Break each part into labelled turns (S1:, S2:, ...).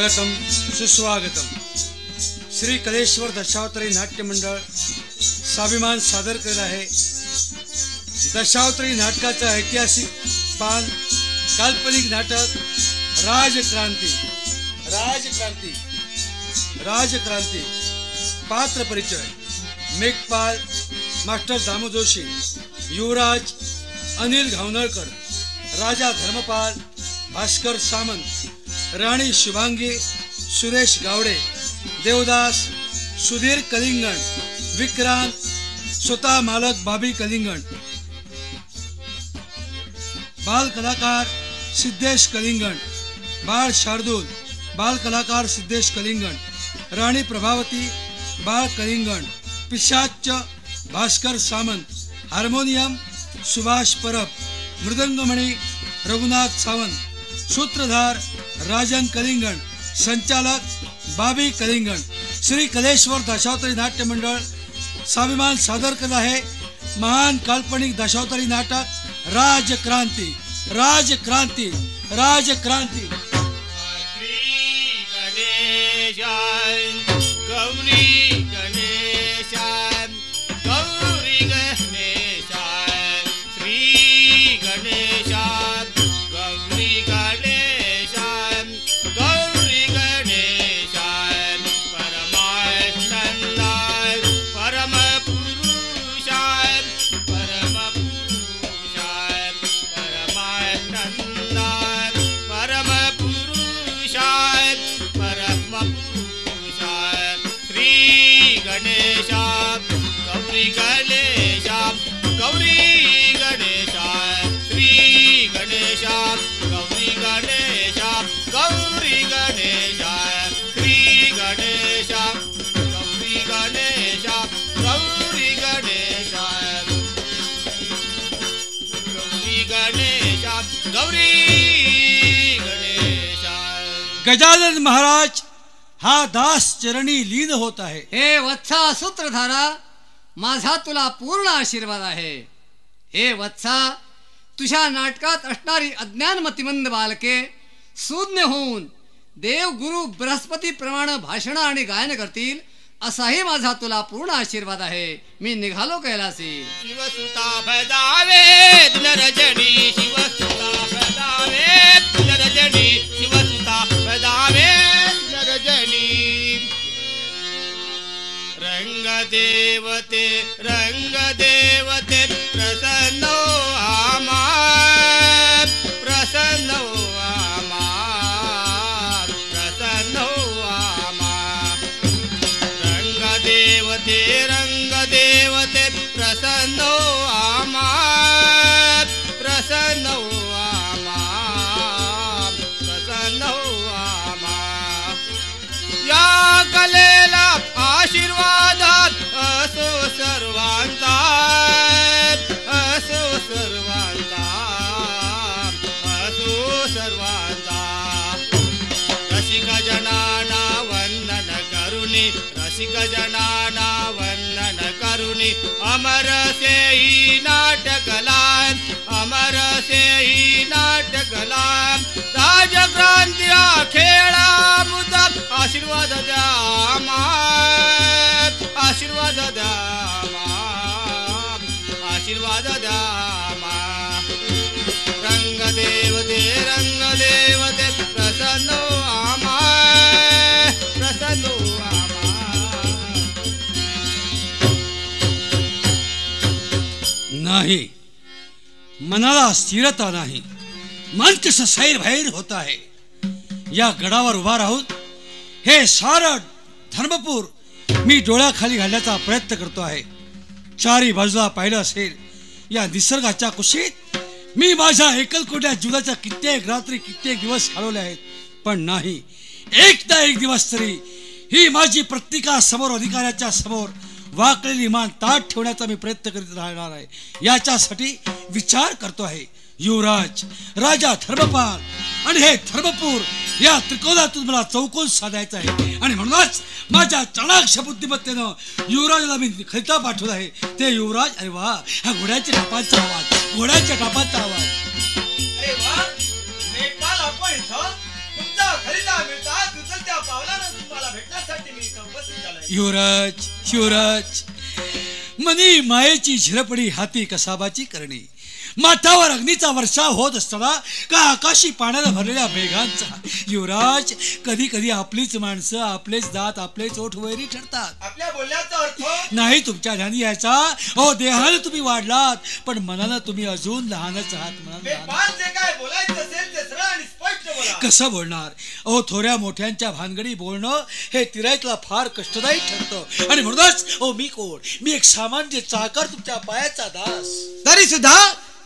S1: स्वागतम सुस्वागतम। श्री कलेश्वर दशावतारी नाट्य मंडळ स्वाभिमान सादर करत आहे दशावतारी नाटकाचं ऐतिहासिक पान काल्पनिक नाटक राजक्रांती। राजक्रांती राजक्रांती पात्र परिचय मेघपाल मास्टर दामू जोशी, युवराज अनिल घावनळकर, राजा धर्मपाल भास्कर सामंत, राणी शुभांगी सुरेश गावडे, देवदास सुधीर कलिंगण, विक्रांत स्वतः मालक बाबी कलिंगण, बाल कलाकार सिद्धेश कलिंगण, बाळ शार्दूल बाल कलाकार सिद्धेश कलिंगण, राणी प्रभावती बाळ कलिंगण, पिशाच भास्कर सामंत, हार्मोनियम सुभाष परब, मृदंगमणी रघुनाथ सावंत, सूत्रधार राजन कलिंगण, संचालक बाबी कलिंगण। श्री कलेश्वर दशावतारी नाट्य मंडळ स्वाभिमान सादर करत आहे महान काल्पनिक दशावतारी नाटक राजक्रांती। राजक्रांती राजक्रांती।
S2: गौरी गणेशाय गौरी गणेशाय श्री गणेशाय गौरी गणेशाय गौरी गणेशाय परमानंदाय परम पुरुषाय परमानंदाय परम पुरुषाय परम श्री गणेशा गौरी गणेशा गौरी गणेशा श्री गणेशा गौरी गणेशा गौरी गणेशा श्री गणेशा गौरी गणेशा गौरी गणेशा गौरी गणेशा गौरी गणेशा।
S1: गजानन महाराज हा दास चरणी लीन होत आहे।
S3: हे वत्सा सूत्रधारा, माझा तुला पूर्ण आशीर्वाद आहे। हे वत्सा, तुझ्या नाटकात असणारी अज्ञान मतिमंद बालके सूज्ञ होऊन देव गुरु बृहस्पती प्रमाणे भाषण आणि गायन करतील असाही माझा तुला पूर्ण आशीर्वाद आहे। मी निघालो कैलासी।
S2: शिवसुता भजावे नरजनी शिवसुता भजावे नरजनी शिवसुता भजावे नरजनी रंग देवते प्रसन्न आमा प्रसन्न आमा प्रसन्न आमा रंग देवते प्रसन्न आमा प्रसन्न आमा प्रसन्न आमा या कलेला आशीर्वादात असो सर्वांचा असो सर्वांचा असो सर्वांचा रसिक जनाना वंदन करुणी रसिक जनाना वंदन करुणी अमर सेई नाटकला अमर सेई नाटकला राजक्रांती खेळा मुदा आशीर्वाद द्या आशीर्वाद द्या आशीर्वाद द्या रंग देवते प्रसन्न आमा प्रसन्न आमा।
S1: नाही, मनाला स्थिरता नाही, मन कसं सैर भैर होत आहे। या गडावर उभा राहून हे सारं धर्मपूर मी डोळ्याखाली घालण्याचा प्रयत्न करतो आहे। चारी बाजूला पाहिलं असेल या निसर्गाच्या कुशीत मी माझ्या एकलकोट्या जीवनाच्या कित्येक रात्री कित्येक दिवस घालवले आहेत, पण नाही एक ना एक दिवस तरी ही माझी प्रत्येका समोर अधिकाऱ्याच्या समोर वाकलेली मान ताट ठेवण्याचा मी प्रयत्न करीत राहणार आहे। याच्यासाठी विचार करतो आहे। युवराज राजा धर्मपाल आणि हे धर्मपूर या त्रिकोणातून मला चौकोन साधायचा आहे आणि म्हणूनच माझ्या चाणाक्ष बुद्धिमत्तेनं युवराजाला मी खैता पाठवला आहे। ते युवराज, अरे वा, हा घोड्याच्या टापांचा आवाज, घोड्याच्या टापांचा आवाज।
S4: अरे वा, मेघपाल आपण इथं तुमचा खलिता मिळता
S2: बोलावलं तुम्हाला भेटण्यासाठी मी इथं उपस्थित झालोय.
S1: युवराज युवराज, मनी मायेची झिरपडी हाती कसाबाची करणी, माथावर अग्नीचा वर्षाव होत असताना का आकाशी पाण्यानं भरलेल्या मेघांचा. युवराज, कधी कधी आपलीच माणसं, आपलेच दात, आपलेच ओठ वैरी ठरतात.
S2: आपल्या बोलण्याचा अर्थ
S1: नाही तुमच्या ध्यानी यायचा. हो, देहानं तुम्ही वाढलात, पण मनानं तुम्ही अजून लहानच आहात. मनानं लहान.
S2: बेफार जे काय बोलायचं असेल ते सरळ आणि स्पष्ट बोला.
S1: कसं बोलणार? अहो, थोड्या मोठ्यांच्या भानगडी बोलणं हे तिरायतला फार कष्टदायी ठरतं. आणि म्हणूनच मी कोण? मी एक सामान्य चाकर, तुमच्या पायाचा दास.
S2: तरी सुद्धा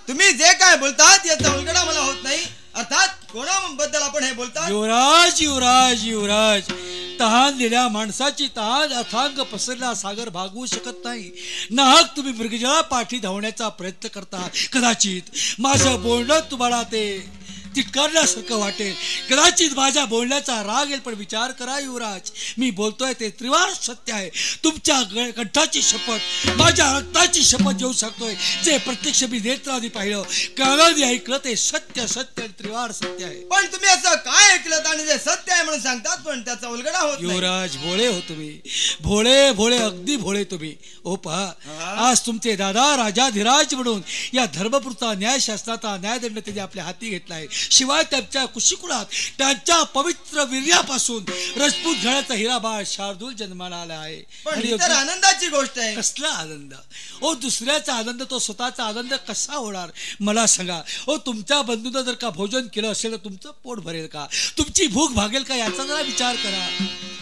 S2: तुम्ही जे काय बोलतात याचा उलगडा मला होत नाही. अर्थात कोणाबद्दल आपण हे बोलतात?
S1: युवराज युवराज युवराज, तहान दिल्या माणसाची तहान अथांग पसरला सागर भागवू शकत नाही. नाहक तुम्ही मृगजळा पाठी धावण्याचा प्रयत्न करता. कदाचित माझं बोलणं तुम्हाला ते तिटकारल्यासारखं वाटेल, कदाचित माझ्या बोलण्याचा राग येईल, पण विचार करा युवराज, मी बोलतोय ते त्रिवार सत्य आहे. तुमच्या कंठाची शपथ, माझ्या रक्ताची शपथ घेऊ शकतोय. जे प्रत्यक्ष मी नेत्राने पाहिलं, कानाने ऐकलं, ते सत्य सत्य आणि त्रिवार सत्य आहे.
S2: पण तुम्ही असं काय ऐकलं आणि जे सत्य आहे म्हणून सांगतात पण त्याचा उलगडा होत नाही?
S1: युवराज, भोळे हो तुम्ही, भोळे भोळे, अगदी भोळे तुम्ही. ओ पहा, आज तुमचे दादा राजाधिराज म्हणून या धर्मपुरता न्यायशास्त्राचा न्यायदंड त्यांनी आपल्या हाती घेतलाय. शिवाय त्यांच्या कुशीकुळात त्यांच्या पवित्र वीर्यापासून राजपूत घराचा हिराबाळ शार्दूल जन्माला आला आहे.
S2: पण ही तर आनंदाची गोष्ट आहे.
S1: कसला आनंद? ओ, दुसऱ्याचा आनंद तो स्वतःचा आनंद कसा होणार? मला सांगा. ओ, तुमच्या बंधूनं जर का भोजन केलं असेल तर तुमचं पोट भरेल का? तुमची भूक भागेल का? याचा जरा विचार करा.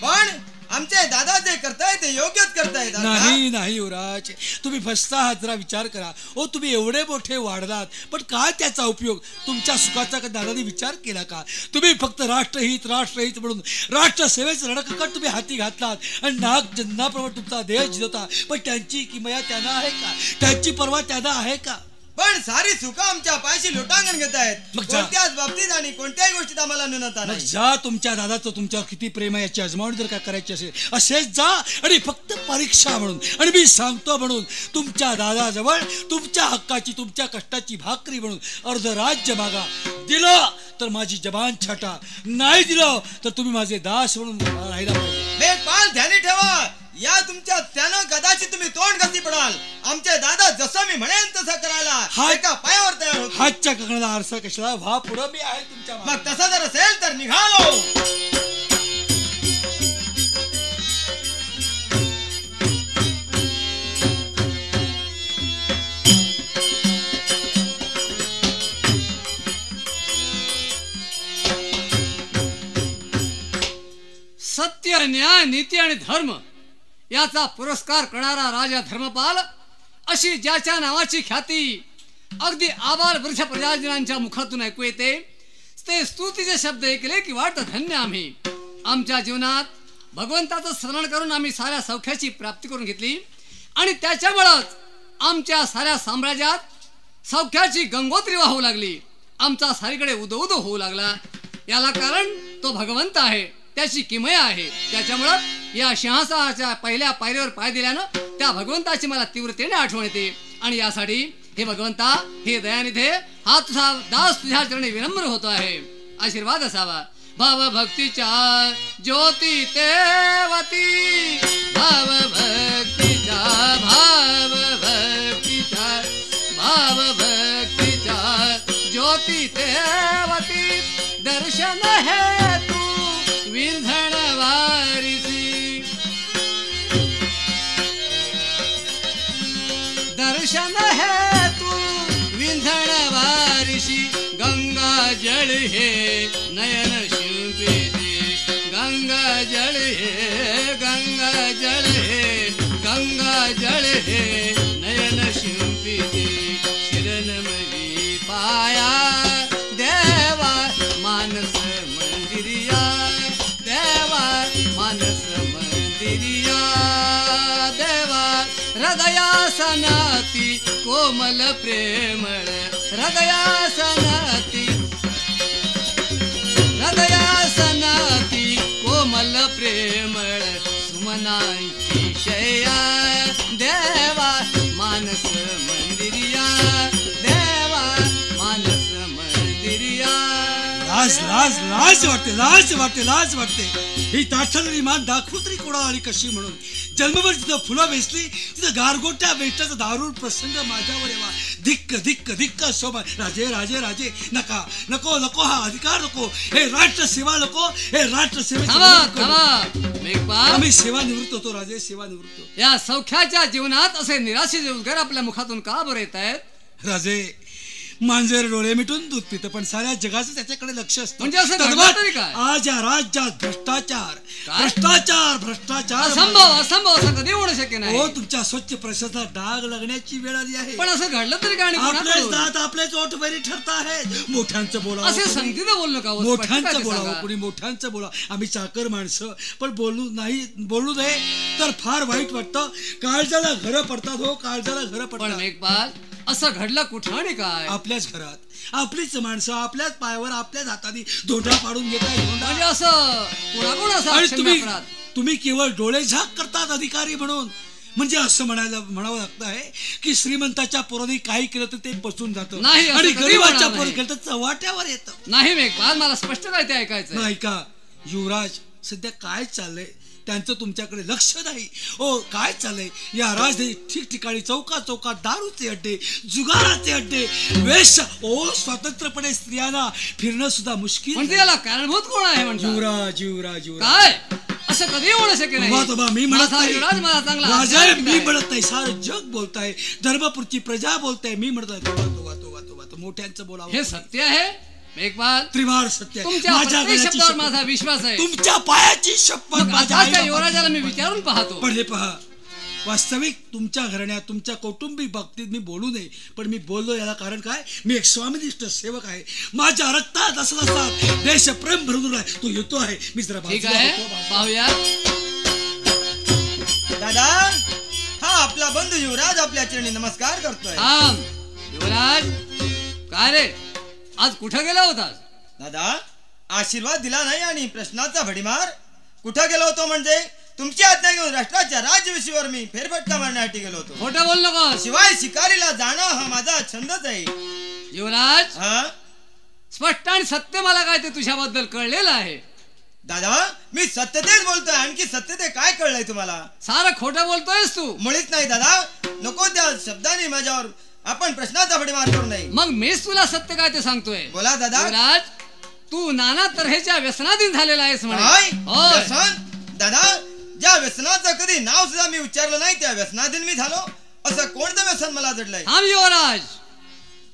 S2: पण आमचे दादा जे करताय ते योग्यच करतायत.
S1: नाही नाही युवराज, तुम्ही फसता आहात. जरा विचार करा. ओ, तुम्ही एवढे मोठे वाढलात, पण काय त्याचा उपयोग? तुमच्या सुखाचा का दादाने विचार केला का? तुम्ही फक्त राष्ट्रहित राष्ट्रहित म्हणून राष्ट्रसेवेचं रणकट तुम्ही हाती घातलात आणि नाग जन्नाप्रमाणे तुमचा देह जिजवता. पण त्यांची किमया त्यांना आहे का? त्यांची पर्वा त्यांना आहे का?
S2: पण सारी सुख आमच्या पायशी लोटांगण घेत आहेत.
S1: मग जा.
S2: कोणत्याच बाबतीत आणि कोणत्याही गोष्टीत आम्हाला न्यूनता
S1: मग
S2: नाही.
S1: जा, तुमच्या दादाचं तुमच्यावर किती प्रेम आहे याची अजमावणी जर का करायची असेल असेच जा. आणि फक्त परीक्षा म्हणून, आणि मी सांगतो म्हणून, तुमच्या दादाजवळ तुमच्या हक्काची, तुमच्या कष्टाची भाकरी म्हणून अर्ध राज्य मागा. दिलं तर माझी जबान छाटा, नाही दिलं तर तुम्ही माझे दास म्हणून राहायला पाहिजे.
S2: बेपाल ध्यानी ठेवा. या तुमच्या त्यानं कदाचित तुम्ही तोंड कशी पडाल. आमचे दादा जसं मी म्हणेन तसं करायला एका पायावर तयार होतो.
S1: हातच्या कंकणाला आरसा कशाला? व्हा पुढं, मी आहे तुमच्या मागे.
S2: मग तसं जर असेल तर निघालो.
S3: सत्य, न्याय, नीती आणि धर्म याचा पुरस्कार करणारा राजा धर्मपाल, अशी ज्याच्या नावाची ख्याती अगदी आबाल वृद्ध प्रजाजनांच्या मुखातून ऐकू येते, ते स्तुतीचे शब्द ऐकले की वाटतं धन्य आम्ही. आमच्या जीवनात भगवंताचं स्मरण करून आम्ही साऱ्या सौख्याची प्राप्ती करून घेतली आणि त्याच्यामुळेच आमच्या साऱ्या साम्राज्यात सौख्याची गंगोत्री वाहू लागली. आमचा सारीकडे उदो उदो होऊ लागला. याला कारण तो भगवंत आहे, त्याची किमया आहे. त्याच्यामुळं या सिंहासनाच्या पहिल्या पायरीवर पाय दिल्यानं त्या भगवंताची मला तीव्रतेने आठवण येते. आणि यासाठी हे भगवंता, हे दयानिधे, हा तुझा दास तुझ्या चरणी विनम्र होतो आहे. आशीर्वाद असावा. भाव भक्तीच्या ज्योती तेवती, भाव भक्तीच्या, भाव भक्तीच्या, भाव भक्तीच्या ज्योती तेवती, दर्शन हे तू विंधण वारिसी, दर्शन हे तू विंधण वारिसी, गंगा जळ हे नयन शिंपिते, गंगा जळ हे, गंगा जळ हे, गंगा जळ हे नयन शिंपिते, शिरनमरी पाया देवा मानस मंदिरिया, देवा मानस मंदिरिया, देवा हृदयासनाती कोमल प्रेमळ, हृदयासनाती, हृदयासनाती कोमल प्रेमळ, सुमनांची शया देवा मानस मंदिरिया, देवा मानस मंदिरिया.
S1: लाज लाज लाज वाटते, लाज वाटते, लाज वाटते. ही ताठलेली मान दाखवू तरी कोणाला आणि कशी म्हणून. जन्मभर तिथं फुलं वेचली, तिथं गारगोट्या वेचण्याचा दारुण प्रसंग माझ्यावर येवा. धिक्क धिक्क धिक्क शोभा. राजे राजे राजे, नका नको नको, हा अधिकार नको, हे राष्ट्र सेवा नको, हे राष्ट्र आम्ही सेवा निवृत्त होतो राजे, सेवा निवृत्त.
S3: या सौख्याच्या जीवनात असे निराशेचे उद्गार आपल्या मुखातून का बरं येत आहेत
S1: राजे? मांजर डोळे मिटून दूध पितं, पण साऱ्या जगाचं त्याच्याकडे लक्ष असतं.
S3: म्हणजे असं घडलं तरी काय?
S1: आज या राज्यात भ्रष्टाचार भ्रष्टाचार भ्रष्टाचार.
S3: असंभव असंभव, असं कधी होणं शक्य नाही.
S1: हो, तुमच्या स्वच्छ प्रशासनात डाग लागण्याची वेळ आली आहे.
S3: पण असं घडलं तरी काय?
S1: आपलेच दात आपलेच ओठ बरी ठरत आहेत. मोठ्यांचं बोलावं,
S3: असे संगीत बोललो का?
S1: मोठ्यांचं बोलावं, कुणी मोठ्यांचं बोला. आम्ही चाकर माणसं, पण बोलू नये तर फार वाईट वाटतं. काळजाला घरं पडतात. हो, काळजाला घरं पडतात.
S3: पण मेघपाल, असं घडलं कुठं आणि काय?
S1: आपल्याच घरात, आपलीच माणसं आपल्याच पायावर आपल्याच हाताने धोंडा पाडून घेत आहेत.
S3: म्हणजे असं कोणाकोण असं?
S1: तुम्ही केवळ डोळे झाक करतात अधिकारी म्हणून. म्हणजे असं म्हणावं लागतं आहे की श्रीमंताच्या पोराने काही केलं तर ते बसून जातं आणि गरीबाच्या पोर केलं तर चव्हाट्यावर येतं.
S3: नाही मेघपाल, मला स्पष्ट काय ते ऐकायचं.
S1: नाही का युवराज, सध्या काय चाललंय त्यांचं तुमच्याकडे लक्ष नाही. ओ, काय चाललंय या राजधानी ठिकठिकाणी चौका चौकात दारूचे अड्डे, जुगाराचे अड्डे, वेश. ओ, स्वतंत्रपणे स्त्रियांना फिरणं सुद्धा मुश्किल.
S3: म्हणजे याला कारणभूत कोण आहे?
S1: युवराज युवराज युवराज,
S3: काय असं कधी होणं शक्य नाही.
S1: मी म्हणत नाही, राजा मी
S3: म्हणत
S1: नाही, सारं जग बोलताय, धर्मपुरची प्रजा बोलताय. मी म्हणत आहे मोठ्यांचं बोलावं.
S3: हे सत्य आहे मेघपाल,
S1: त्रिवार सत्य.
S3: तुमच्या शब्दावर माझा विश्वास आहे.
S1: तुमच्या पायाची शपथ माझ्या
S3: युवराजाला मी विचारून पाहतो.
S1: पण हे पहा, वास्तविक तुमच्या घराण्यात तुमच्या कौटुंबिक बाबतीत मी बोलू नये, पण मी बोललो. याला कारण काय? मी एक स्वामिनिष्ठ सेवक आहे. माझ्या रक्तात असं देशप्रेम भरून आहे. तो येतो आहे. मी जरा
S3: पाहूया.
S2: दादा, हा आपला बंधू युवराज आपल्या चरणी नमस्कार करतोय.
S3: युवराज, काय रे, आज कुठं गेला होतास?
S2: दादा, आशीर्वाद दिला नाही आणि प्रश्नाचा भडीमार. कुठं गेलो होतो म्हणजे तुमची आज्ञा घेऊन राष्ट्राच्या राज्यविषयीवर मी फेरफटका मारण्यासाठी गेलो होतो.
S3: खोटं बोल नको.
S2: शिवाय शिकारीला जाणं हा माझा छंदच आहे.
S3: युवराज, स्पष्ट आणि सत्य मला काय ते तुझ्याबद्दल कळलेलं आहे.
S2: दादा, मी सत्य तेच बोलतोय. आणखी सत्य ते काय कळलंय तुम्हाला?
S3: सारं खोटं बोलतोयस तू.
S2: मुळीच नाही दादा, नको त्या शब्दाने माझ्यावर आपण प्रश्नाचा भडीमार करू नये.
S3: मग मीच तुला सत्य काय ते सांगतोय.
S2: बोला दादा.
S3: युवराज, तू नाना तऱ्हेच्या व्यसनाधीन झालेला आहेस
S2: म्हणे. दादा, ज्या व्यसनाचं कधी नाव सुद्धा मी उच्चारलं नाही त्या व्यसनाधीन मी झालो. असं कोणतं व्यसन मला जडलंय?
S3: युवराज,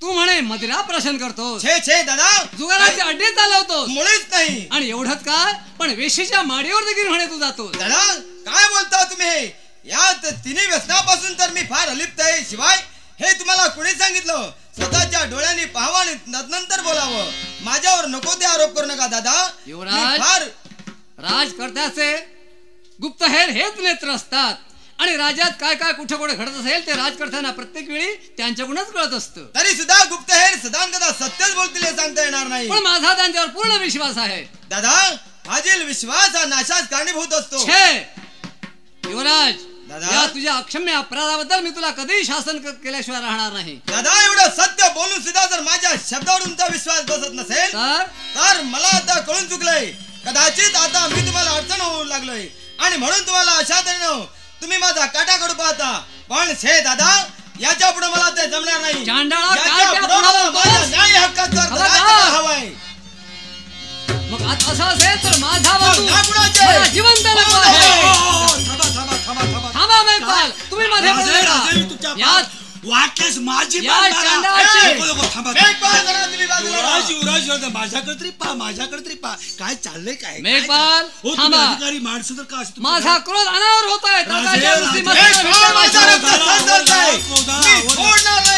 S3: तू म्हणे मदिरा प्राशन करतो.
S2: छे छे दादा,
S3: जुगाराचे अड्डे चालवतो.
S2: मुळीच नाही.
S3: आणि एवढंच काय, पण वेशीच्या माडीवर देखील म्हणे तू जातो.
S2: दादा, काय बोलता तुम्ही? हे यात तिन्ही व्यसनापासून तर मी फार अलिप्त आहे. शिवाय हे तुम्हाला कोणी सांगितलं? स्वतःच्या डोळ्यांनी पाहावं आणि नंतर बोलावं. माझ्यावर नको ते आरोप करू नका दादा.
S3: युवराज, फार राजकर्त्याचे गुप्तहेर हेच नेत्र असतात आणि राज्यात काय काय कुठे कुठे घडत असेल ते राजकर्त्यांना प्रत्येक वेळी त्यांच्याकडूनच कळत असतं.
S2: तरी सुद्धा गुप्तहेर सदानकदा सत्यच बोलतील हे सांगता येणार नाही.
S3: पण माझा त्यांच्यावर पूर्ण विश्वास आहे.
S2: दादा, हाजील विश्वास हा नाशास कारणीभूत असतो.
S3: युवराज, या तुझ्या अक्षम्य अपराधाबद्दल मी तुला कधीही शासन केल्याशिवाय राहणार नाही.
S2: दादा, एवढं सत्य बोलून सुद्धा जर माझ्या शब्दावर तुमचा विश्वास बसत नसेल तर मला आता कळून चुकलंय. कदाचित आता मी तुम्हाला अडचण होऊ लागलोय आणि म्हणून तुम्हाला अशा तऱ्हेनं तुम्ही माझा काटाकडू पाहता. पण छे दादा, याच्या पुढे मला ते जमणार नाही. न्याय हक्काचा हवाय.
S3: मग आता असं असेल तर माझा बंधू जिवंत नको आहे. थांबा मेघपाल, तुम्ही मध्ये
S1: वाटल्यास माझी माझ्याकडे तरी पहा, माझ्याकडे तरी पहा. काय चाललंय काय
S3: मेघपाल?
S1: अधिकारी माणसं तर का
S3: माझा क्रोध अनावर होत आहे.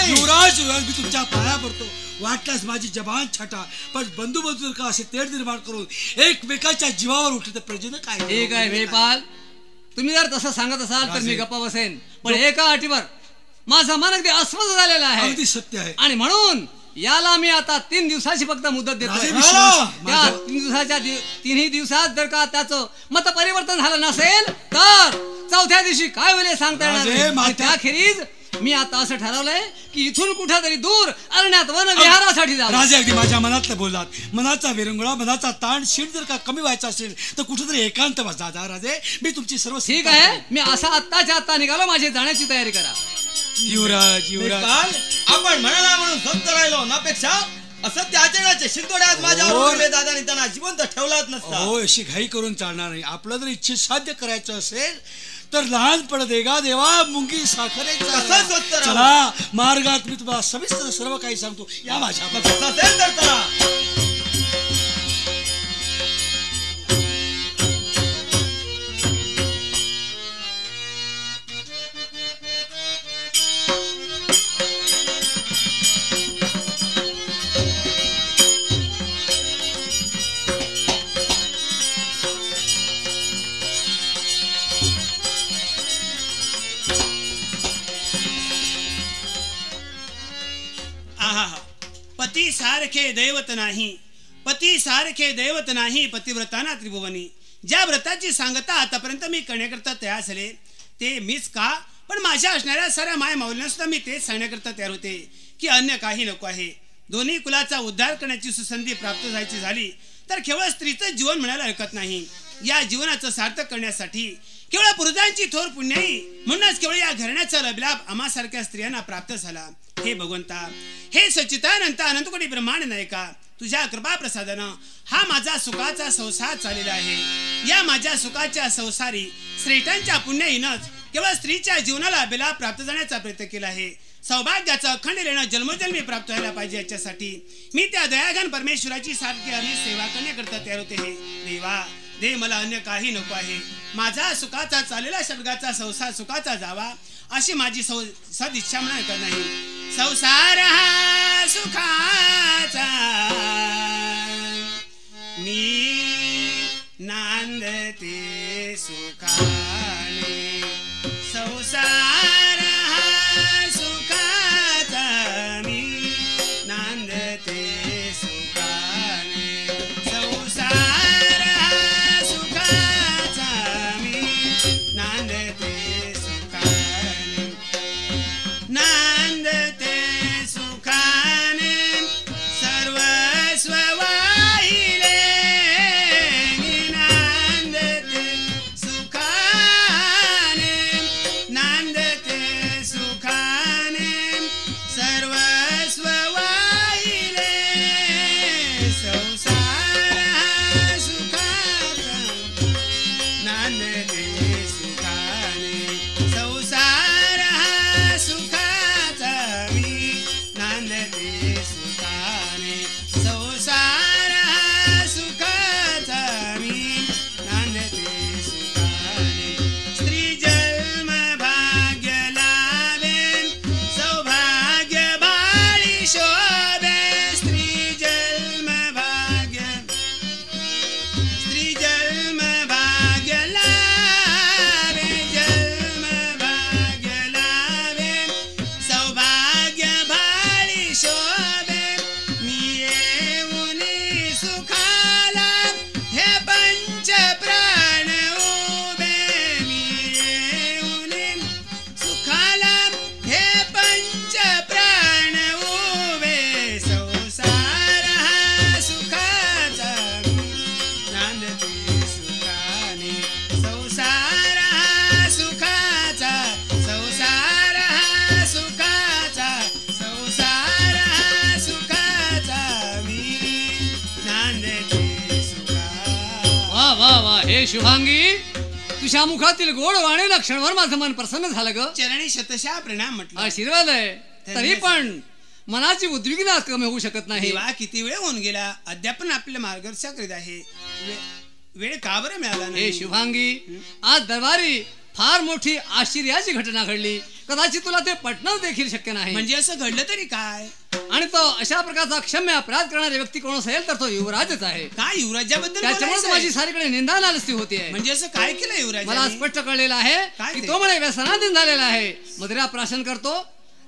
S1: युवराज, मी तुमच्या पाया पडतो. वाटल्यास माझी जबान छाटा, पण बंधू बंधू का असे तेढ निर्माण करून एकमेकाच्या जीवावर उठले तर प्रजेनं काय?
S3: ठीक आहे मेघपाल, तुम्ही जर तसं सांगत असाल तर मी गप्पा बसेन. पण एका अटीवर माझा मन अगदी अस्वस्थ झालेला आहे.
S1: अगदी सत्य आहे.
S3: आणि म्हणून याला मी आता 3 दिवसाची फक्त मुदत देतोय.
S1: राजे विश्वास
S3: त्या
S1: माझ्या-
S3: 3 दिवसाच्या 3ही दिवसात जर का त्याचं मत परिवर्तन झालं नसेल तर चौथ्या दिवशी काय होईल हे सांगता येणार
S1: राजे,
S3: नाही. आणि
S1: माता-
S3: त्याखेरीज मी आता असं ठरवलंय की इथून कुठेतरी दूर अरण्यात वन विहारासाठी जावं.
S1: राजे अगदी माझ्या मनातलं बोललात. मनाचा विरंगुळा, मनाचा ताण शीट जर का कमी व्हायचा असेल तर कुठेतरी एकांत बसा. राजे मी तुमची सर्व
S3: ठीक आहे, मी असा आत्ताच्या आत्ता निघालो. माझी जाण्याची तयारी करा.
S1: युवराज युवराज
S2: काल आपण म्हणाला म्हणून स्वस्त राहिलो नापेक्षा असत्य आचरणाचे शिंतोडे आज माझ्यावर दादानी त्यांना जिवंत ठेवलाच नसता.
S1: हो, अशी घाई करून चालणार नाही. आपलं जर इच्छित साध्य करायचं असेल तर लहानपण देगा देवा मुंगी साखरे
S2: कसं स्वस्त राहू?
S1: चला मार्गात मी तुम्हाला सविस्तर सर्व काही सांगतो. या माझ्या
S2: मग कसं असेल तर चला.
S4: आहा, पती सारखे दैवत नाही, पती सारखे दैवत नाही पतिव्रताना त्रिभुवनी. ज्या व्रताची सांगता आतापर्यंत मी करण्याकरता तयार झाले ते मीच का, पण माझ्या असणाऱ्या साऱ्या माय माऊलींना सुद्धा मी तेच सांगण्याकरता तयार होते की अन्य काही नको आहे. दोन्ही कुलाचा उद्धार करण्याची सुसंधी प्राप्त व्हायची झाली तर केवळ स्त्रीचं जीवन म्हणायला हरकत नाही. या जीवनाचं सार्थक करण्यासाठी केवळ पुरुषांची थोर पुण्याई म्हणूनच केवळ या घराण्याचा लाभ आम्हासारख्या स्त्रियांना प्राप्त झाला. हे भगवंता, हे सच्चिदानंत अनंतकोटी ब्रह्मांड नायका, तुझ्या कृपा प्रसादानं हा माझा सुखाचा संसार चाललेला आहे. या माझ्या सुखाच्या संसारी श्रेष्ठांच्या पुण्याईनच केवळ स्त्रीच्या जीवनाला बेलाभ प्राप्त जाण्याचा प्रयत्न केला आहे. सौभाग्याचं अखंड लेणं जन्मोजन्मी प्राप्त व्हायला पाहिजे याच्यासाठी मी त्या दयाघन परमेश्वराची सारखी आणि सेवा करण्याकरता तयार होते. हे देवा दे, मला अन्य काही नको आहे. माझा सुखाचा चाललेला षडगाचा संसार सुखाचा जावा अशी माझी सदिच्छा म्हणा नाही. संसार हा सुखाचा मी नांदते सुखाने. संसार हा सुखाचा मी नांदते सुखाने. संसार हा सुखाचा मी नांदते सुखाने. नांदते सुखाने सर्वस्व वाहिले. मी नांदते सुखाने, नांदते सुखाने सर्वस्व वाहिले. संसार हा सुखाचा नांदते सुखाने. संसार हा सुखाचा मी नांदते सुखाने. संसार हा सुखाचा मी नांदते सुखाने. स्त्री जन्म भाग्य लाभे, सौभाग्य बाळी शोभे. स्त्री जन्म भाग्य, स्त्री जन्म भाग्य लाभे. जन्म भाग्य लाभे, सौभाग्य भाळी शोभे. मी येऊनी सुखाला हे पंच प्राण उभे. मी येऊनी सुखाला हे पंच प्राण उभे. संसार हा सुखाचा नांदते सुखाने. संसार हा सुखाचा, संसार हा सुखाचा, संसार हा सुखाचा मी नांदते सुखाने.
S3: वा वा वा, हे शुभांगी, तुझ्या मुखातील गोड वाणीला क्षणभर माझं मन प्रसन्न झालं ग.
S4: चरणी शतशः प्रणाम म्हटलं.
S3: आशीर्वाद आहे. तरी पण मनाची उद्विग्नता कमी होऊ शकत नाही.
S4: देवा, किती वेळ होऊन गेला अद्याप पण आपल्या मार्गदर्शन करीत आहे. वेळ का बरं मिळाला
S3: हे
S4: नाही?
S3: शुभांगी, आज दरबारी फार मोठी आश्चर्याची घटना घडली. कदाचित तुला ते पटणं देखील शक्य नाही.
S4: म्हणजे असं घडलं तरी काय?
S3: आणि तो अशा प्रकारचा क्षम्य अपराध करणारी व्यक्ती कोण असेल तर तो युवराजच आहे.
S4: काय युवराजाबद्दल
S3: त्याच्यामुळे
S4: बोलायचं
S3: माझी
S4: आहे?
S3: सारीकडे निंदा नालस्ती होतीये.
S4: म्हणजे असं काय केलं युवराज?
S3: मला स्पष्ट कळलेलं आहे
S4: काय
S3: की
S4: ते?
S3: तो म्हणे व्यसनाधीन झालेला आहे. मदिरा प्राशन करतो,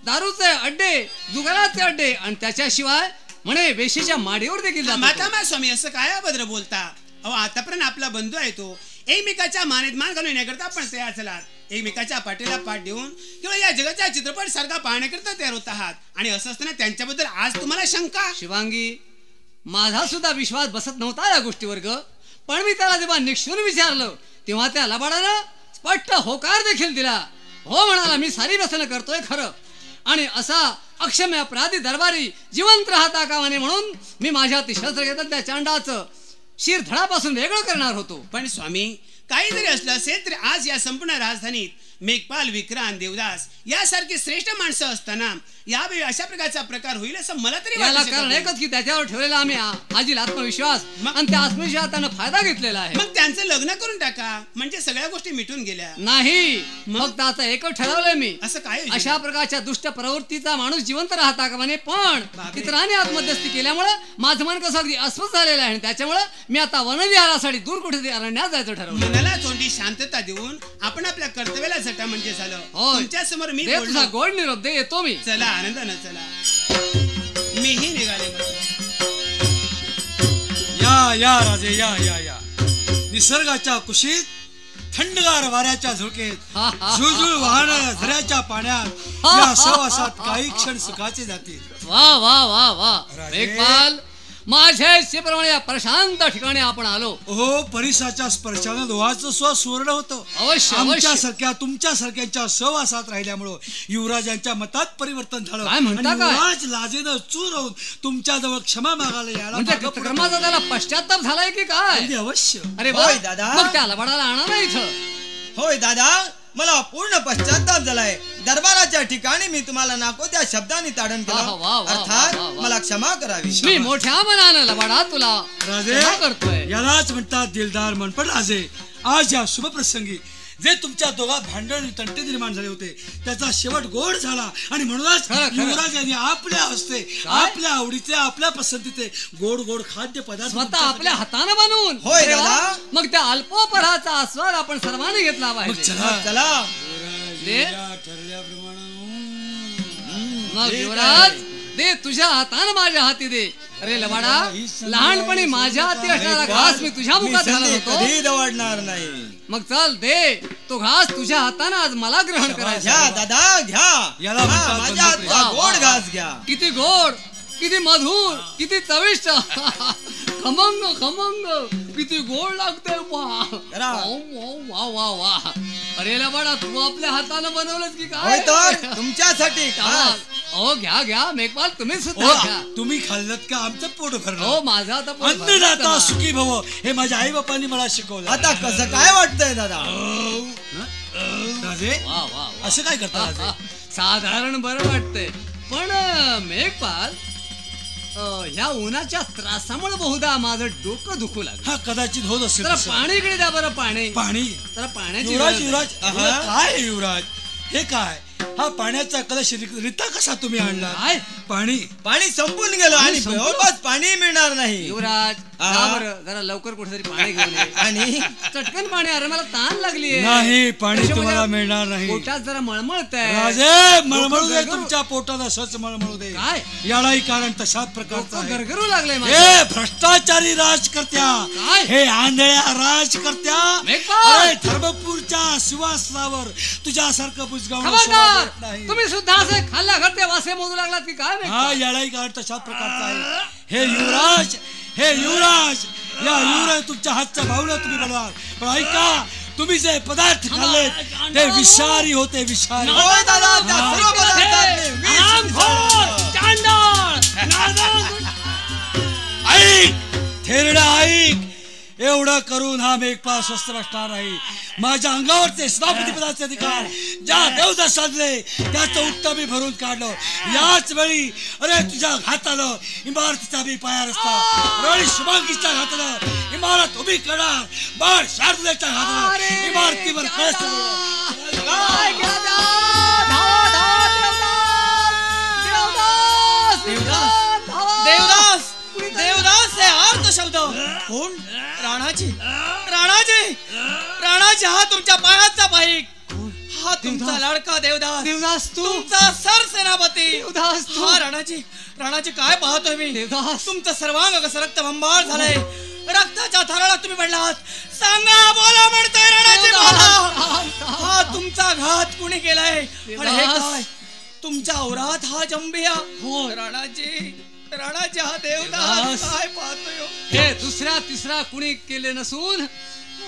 S3: दारूचे अड्डे, जुगाराचे अड्डे आणि त्याच्याशिवाय म्हणे वेशीच्या माडीवर देखील जातो.
S4: माता स्वामी असं काय अभद्र बोलता? अहो आतापर्यंत आपला बंधू आहे तो. एकमेकाच्या मानेत मान घालून येण्याकरता आपण तयार झालात. एकमेकाच्या पाठीला पाठ देऊन किंवा या जगाच्या चित्रपट सारखा पाहण्याकरता तयार होत आहात आणि असं असताना त्यांच्याबद्दल आज तुम्हाला शंका?
S3: शिवांगी, माझा सुद्धा विश्वास बसत नव्हता या गोष्टीवर ग. पण मी त्याला जेव्हा निक्षून विचारलं तेव्हा त्या लबाडानं स्पष्ट होकार देखील दिला. हो म्हणाला, मी सारी व्यसन करतोय खरं, आणि असा अक्षम्य अपराधी दरबारी जिवंत राहता कामाने म्हणून मी माझ्या शस्त्र घेतलं त्या चांडाचं शिर धडापासून वेगळं करणार होतो.
S4: पण स्वामी, काही जरी असलं असेल तरी आज या संपूर्ण राजधानीत मेघपाल, विक्रांत, देवदास यासारखी श्रेष्ठ माणसं असताना यावेळी अशा प्रकारचा प्रकार होईल असं मला तरी
S3: याला कारण एकच की त्याच्यावर ठेवलेला आम्ही आजील आत्मविश्वास आणि त्या आत्मविश्वासानं फायदा घेतलेला आहे.
S4: मग त्यांचं लग्न करून टाका, म्हणजे सगळ्या गोष्टी मिटून गेल्या.
S3: नाही, फक्त आता एकच ठरवलंय मी.
S4: असं काय?
S3: अशा प्रकारच्या दुष्ट प्रवृत्तीचा माणूस जिवंत राहता का म्हणे, पण इतरांनी आत्मध्यस्थी केल्यामुळे माझं मन कसं अगदी अस्वस्थ झालेलं आहे. त्याच्यामुळे मी आता वनविहारासाठी दूर कुठे अरण्यात जायचं ठरवलं.
S4: मनाला थोडी शांतता देऊन आपण आपल्या कर्तव्याला झटा म्हणजे झालं. तुमच्या समोर मी
S3: तुझा गोड निरोप दे, येतो मी.
S4: चला आनंदानं चला, मीही निघाले.
S1: या राजे, या निसर्गाच्या कुशीत थंडगार वाऱ्याच्या झोकेत झुळझुळ वाहणाऱ्या झऱ्याच्या पाण्यात या सहवासात काही क्षण सुखाचे जातील.
S3: वा वा वा वा मेघपाल, माझ्या इच्छेप्रमाणे या प्रशांत ठिकाणी आपण आलो.
S1: हो, परिसाच्या स्पर्शानं दोहाचं स्व सुवर्ण होतं.
S3: अवश्य
S1: आमच्यासारख्या तुमच्यासारख्यांच्या सहवासात राहिल्यामुळं युवराजांच्या मतात परिवर्तन झालं.
S3: काय म्हणता काय?
S1: युवराज लाजेनं चूर होऊन तुमच्याजवळ क्षमा मागायला यायला
S3: म्हणजे क्रमाचा त्याला पश्चाताप झालाय की काय?
S1: अवश्य.
S3: अरे
S2: होय दादा.
S3: मग त्या लबाडाला आणा ना इथं.
S2: होय दादा, मला पूर्ण पश्चाताप झालाय. दरबाराच्या ठिकाणी मी तुम्हाला नको त्या शब्दांनी ताडण केलं, अर्थात मला क्षमा करावी.
S3: मी मोठ्या मनानं लबाडा तुला
S1: राजे
S3: करतोय.
S1: यालाच म्हणतात दिलदार मन. पण राजे, आज या शुभ प्रसंगी जे तुमच्या दोघात भांडण तंटे निर्माण झाले होते त्याचा शेवट गोड झाला आणि म्हणूनच युवराज यांनी आपल्या हस्ते आपल्या आवडीचे, आपल्या पसंतीचे गोड गोड खाद्य पदार्थ
S3: स्वतः आपल्या हाताने बनवून.
S2: होय दादा.
S3: मग त्या अल्पोपहाराचा आस्वाद आपण सर्वांनी घेतला पाहिजे.
S2: चला
S3: मग युवराज दे, तुझ्या हाताने माझ्या हाती दे. अरे लबाडा, लहानपणी माझ्या हाती असणारा घास मी तुझ्या मुखात घालत होतो.
S2: कधी दवडणार नाही.
S3: मग चल दे, तो घास तुझ्या हाताने आज मला ग्रहण करायचा.
S2: घ्या दादा, घ्या.
S1: याला म्हणतात
S2: माझ्या हातचा गोड घास घ्या.
S3: किती गोड, किती मधुर, किती चविष्ट, खमंग खमंग, किती गोड लागते. वा वा वा. अरे लबाडा, तू आपल्या हाताने बनवलंस की
S2: होय
S3: काय?
S2: तर तुमच्यासाठी खास.
S3: हो घ्या घ्या मेघपाल, तुम्ही सुद्धा घ्या.
S1: तुम्ही खाल्लत का आमचं पोट भरलं.
S3: हो माझं आता पोट भरलं
S1: अन्नदाता
S3: ना.
S1: सुखी भव हे माझ्या आई बापांनी मला शिकवलं.
S2: आता कसं काय वाटतंय दादा?
S1: राजे,
S3: वा वा वा.
S1: असं काय करता राजे?
S3: साधारण बरं वाटतंय, पण मेघपाल, ह्या उन्हाच्या त्रासामुळे बहुधा माझं डोकं दुखू लागलं.
S1: हा कदाचित होत असेल
S3: जरा
S1: तसं.
S3: पाणी इकडे द्या बरं. पाणी
S1: पाणी.
S3: जरा पाण्याची
S1: युवराज,
S3: गरज आहे.
S1: युवराज, काय आहे युवराज? हे काय? हा पाण्याचा कलश रिता कसा तुम्ही आणला?
S3: काय?
S1: पाणी
S2: पाणी संपून गेलं आणि जवळपास पाणी मिळणार नाही.
S3: युवराज, जा बरं, जरा लवकर कुठेतरी पाणी घेऊन ये.
S2: आणि
S3: चटकन पाणी. अरे मला ताण लागली
S1: नाही, पाणी तुम्हाला मिळणार नाही.
S3: पोटात जरा मळमळतंय.
S1: राजे, मळमळू दे तुमच्या पोटात, असंच मळमळू दे.
S3: काय?
S1: यालाही कारण तशाच प्रकारचं आहे.
S3: गरगरू लागलंय माझं.
S1: हे भ्रष्टाचारी राजकर्त्या,
S3: काय?
S1: हे आंधळ्या राजकर्त्या,
S3: मेघपाल!
S1: अरे धर्मपूरच्या सुवासनावर तुझ्यासारखं बुजगावणं
S3: खबरदार!
S1: शोभत नाही.
S3: तुम्ही सुद्धा असे खाल्ल्या घरते वासे मोजू लागलात की काय?
S1: हा, यालाही कारण तशाच प्रकारचा आहे. हे युवराज, या युवराज तुमच्या हातचा भावना तुम्ही बनवा. पण ऐका, तुम्ही जे पदार्थ खाल्ले ते विषारी होते, विषारी.
S2: होय दादा, त्या सर्व पदार्थांनी विष
S1: ऐक थेरडा, ऐक. एवढं करून हा मेघपाल स्वस्थ बसणार नाही. माझ्या अंगावरचे सभापती पदाचे अधिकार ज्या देवदा साधले त्याचं उत्तर मी भरून काढलं. याच वेळी अरे तुझ्या हातानं इमारतीचा मी पाया रचला. रळी शुभांगीच्या हातानं इमारत उभी करणार. बाळ शारदेच्या हातानं इमारतीवर कळस
S2: देवदास. देवदास हे अर्थ शब्द कोण? राणाजी, राणाजी, राणाजी, हा तुमच्या पायाचा पाईक, हा तुमचा लाडका देवदास
S3: देवदास तू
S2: तुमचा सरसेनापती
S3: देवदास तू
S2: हा राणाजी काय पाहतोय मी
S3: देवदास
S2: तुमचं सर्वांग कसं रक्त बंबाळ झालंय रक्ताच्या थराला तुम्ही पडलात सांगा बोला म्हणतोय राणाजी बोला हा तुमचा घात कुणी केलाय आणि हे काय तुमच्या औरात हा जंबिया
S3: हो
S2: राणाजी हा देवदास काय पाहतोय
S3: हे दुसरा तिसरा कुणी केले नसून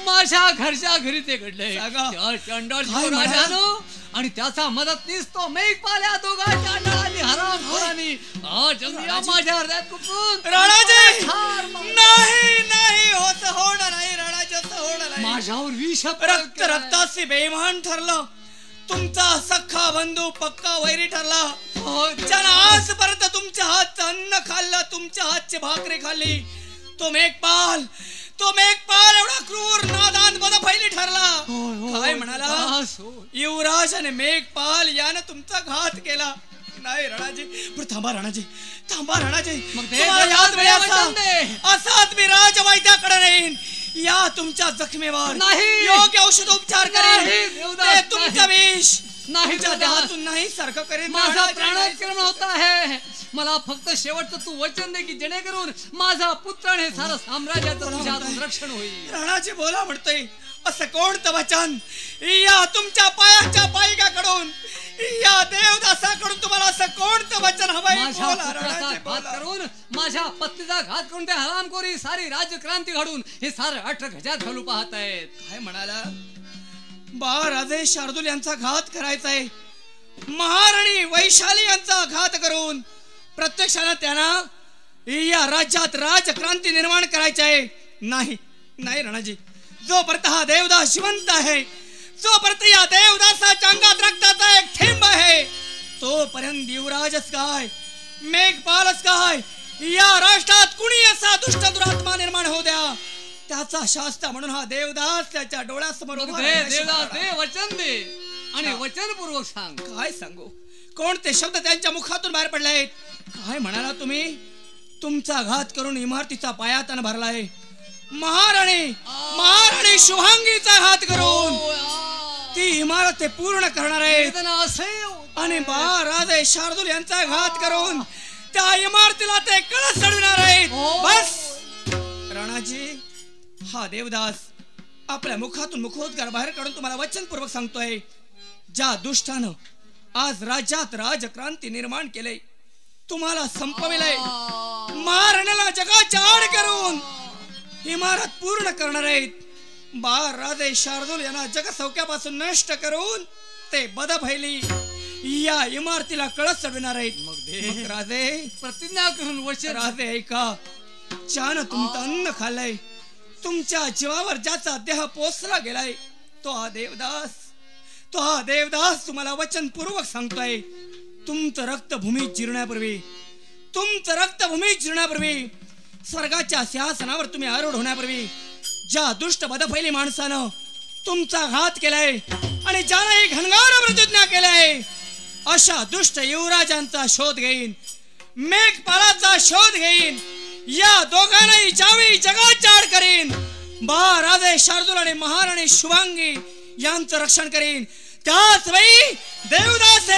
S3: माझ्या घरच्या घरी ते घडलंय त्या चंडळ राजानं आणि त्याचा मदतनीस तो मेघपाल या दोघा चांडळांनी हरामखोरांनी हा जंगिया माझ्या हृदयात कुपून
S2: राणाजी नाही होणार नाही राणाजी होणार नाही
S3: माझ्यावर विष
S2: रक्ताशी बेईमान ठरलं तुमचा सख्खा बंधू पक्का वैरी ठरला ज्यानं आजपर्यंत तुमच्या हातचं अन्न खाल्लं तुमच्या हातची भाकरी खाल्ली तो मेघपाल एवढा क्रूर नादान बदफैली ठरला काय म्हणाला युवराज आणि मेघपाल यानं तुमचा घात केला नाही राणाजी पण थांबा राणाजी असाच मी राजवैद्याकडे नेईन या तुमच्या जखमेवर योग्य औषधोपचार करेन तुमचं विष
S3: नाही
S2: देहातून नाही सारखं करेन
S3: माझा प्राणाक्रमण होत आहे मला फक्त शेवटचं तू वचन दे की जेणेकरून माझा पुत्र आणि सारं साम्राज्याचं तुझ्यातून रक्षण होईल
S2: राणाजी बोला म्हणतोय असं कोणतं वचन या तुमच्या पायाच्या पायिकाकडून या देवदासाकडून तुम्हाला असं कोणतं वचन हवंय
S3: माझ्या पुत्राचा घात करून माझ्या पत्नीचा घात करून त्या हरामखोरी सारी राज्यक्रांती घडून हे सारं 18 गजात घालू पाहत आहेत
S2: काय म्हणाला राजे शार्दूल यांचा घात करायचा आहे महाराणी वैशाली यांचा घात करून प्रत्यक्षाने त्यांना या राज्यात राजक्रांती निर्माण करायची आहे नाही राणाजी जोपर्यंत हा देवदास जिवंत आहे जोपर्यंत या देवदासाच्या अंगात रक्ताचा एक थेंब आहे तोपर्यंत युवराजच काय मेघपालच काय या राष्ट्रात कुणी असा दुष्ट दुरात्मा निर्माण होऊ द्या त्याचा शास्ता म्हणून हा देवदास त्याच्या डोळ्यासमोर
S3: वचन दे आणि वचनपूर्वक सांग
S2: काय सांगू कोणते शब्द त्यांच्या मुखातून बाहेर पडले आहेत काय म्हणाला तुम्ही तुमचा घात करून इमारतीचा पायातन भरलाय महाराणी शुभांगीचा घात करून ती इमारत पूर्ण करणार आहे आणि राजे शार्दूल यांचा घात करून त्या इमारतीला ते कळस चढविणार आहेत बस राणाजी हा देवदास आपल्या मुखातून मुखोद्गार बाहेर काढून तुम्हाला वचनपूर्वक सांगतोय ज्या दुष्टानं आज राज्यात राजक्रांती निर्माण केले तुम्हाला संपविलंय महाराण्याला जगाच्या आड करून इमारत पूर्ण करणार आहेत राजे शार्दूल यांना जगसौख्यापासून नष्ट करून ते बदफैली या इमारतीला कळस चढविणार आहेत मग राजे
S3: प्रतिज्ञा करून वचन
S2: राजे ऐका ज्यानं तुमचं अन्न खाल्लंय तुमच्या जीवावर ज्याचा देह पोचला गेलाय तो हा देवदास तुम्हाला वचनपूर्वक सांगतोय तुमचं रक्त भूमीत जिरण्यापूर्वी स्वर्गाच्या सिंहासनावर तुम्ही आरूढ होण्यापूर्वी ज्या दुष्ट बदफैली माणसानं तुमचा घात केलाय आणि ज्याने घनघोर प्रतिज्ञा केलाय अशा दुष्ट युवराजांचा शोध घेईन मेघपालाचा शोध घेईन या दोघांनाही ज्यावेळी जगाच्या आड करीन राजे शार्दूल आणि महाराणी शुभांगी यांचं रक्षण करीन त्याच वेळी देवदास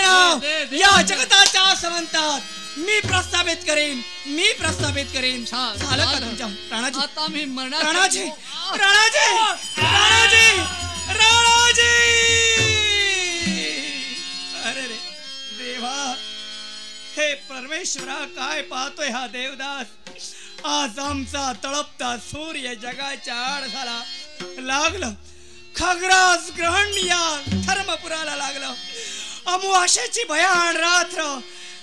S2: या जगताच्या आसमंतात मी प्रस्थापित करीन झालं का तुमच्या प्राणाजी
S3: आता मी मरणार
S2: राणाजी अरे रे देवा हे परमेश्वरा काय पाहतोय हा देवदास आज आमचा तळपता सूर्य जगाच्या आड झाला लागलं खग्रास ग्रहण या धर्मपुराला लागलं अमावास्येची भयान रात्र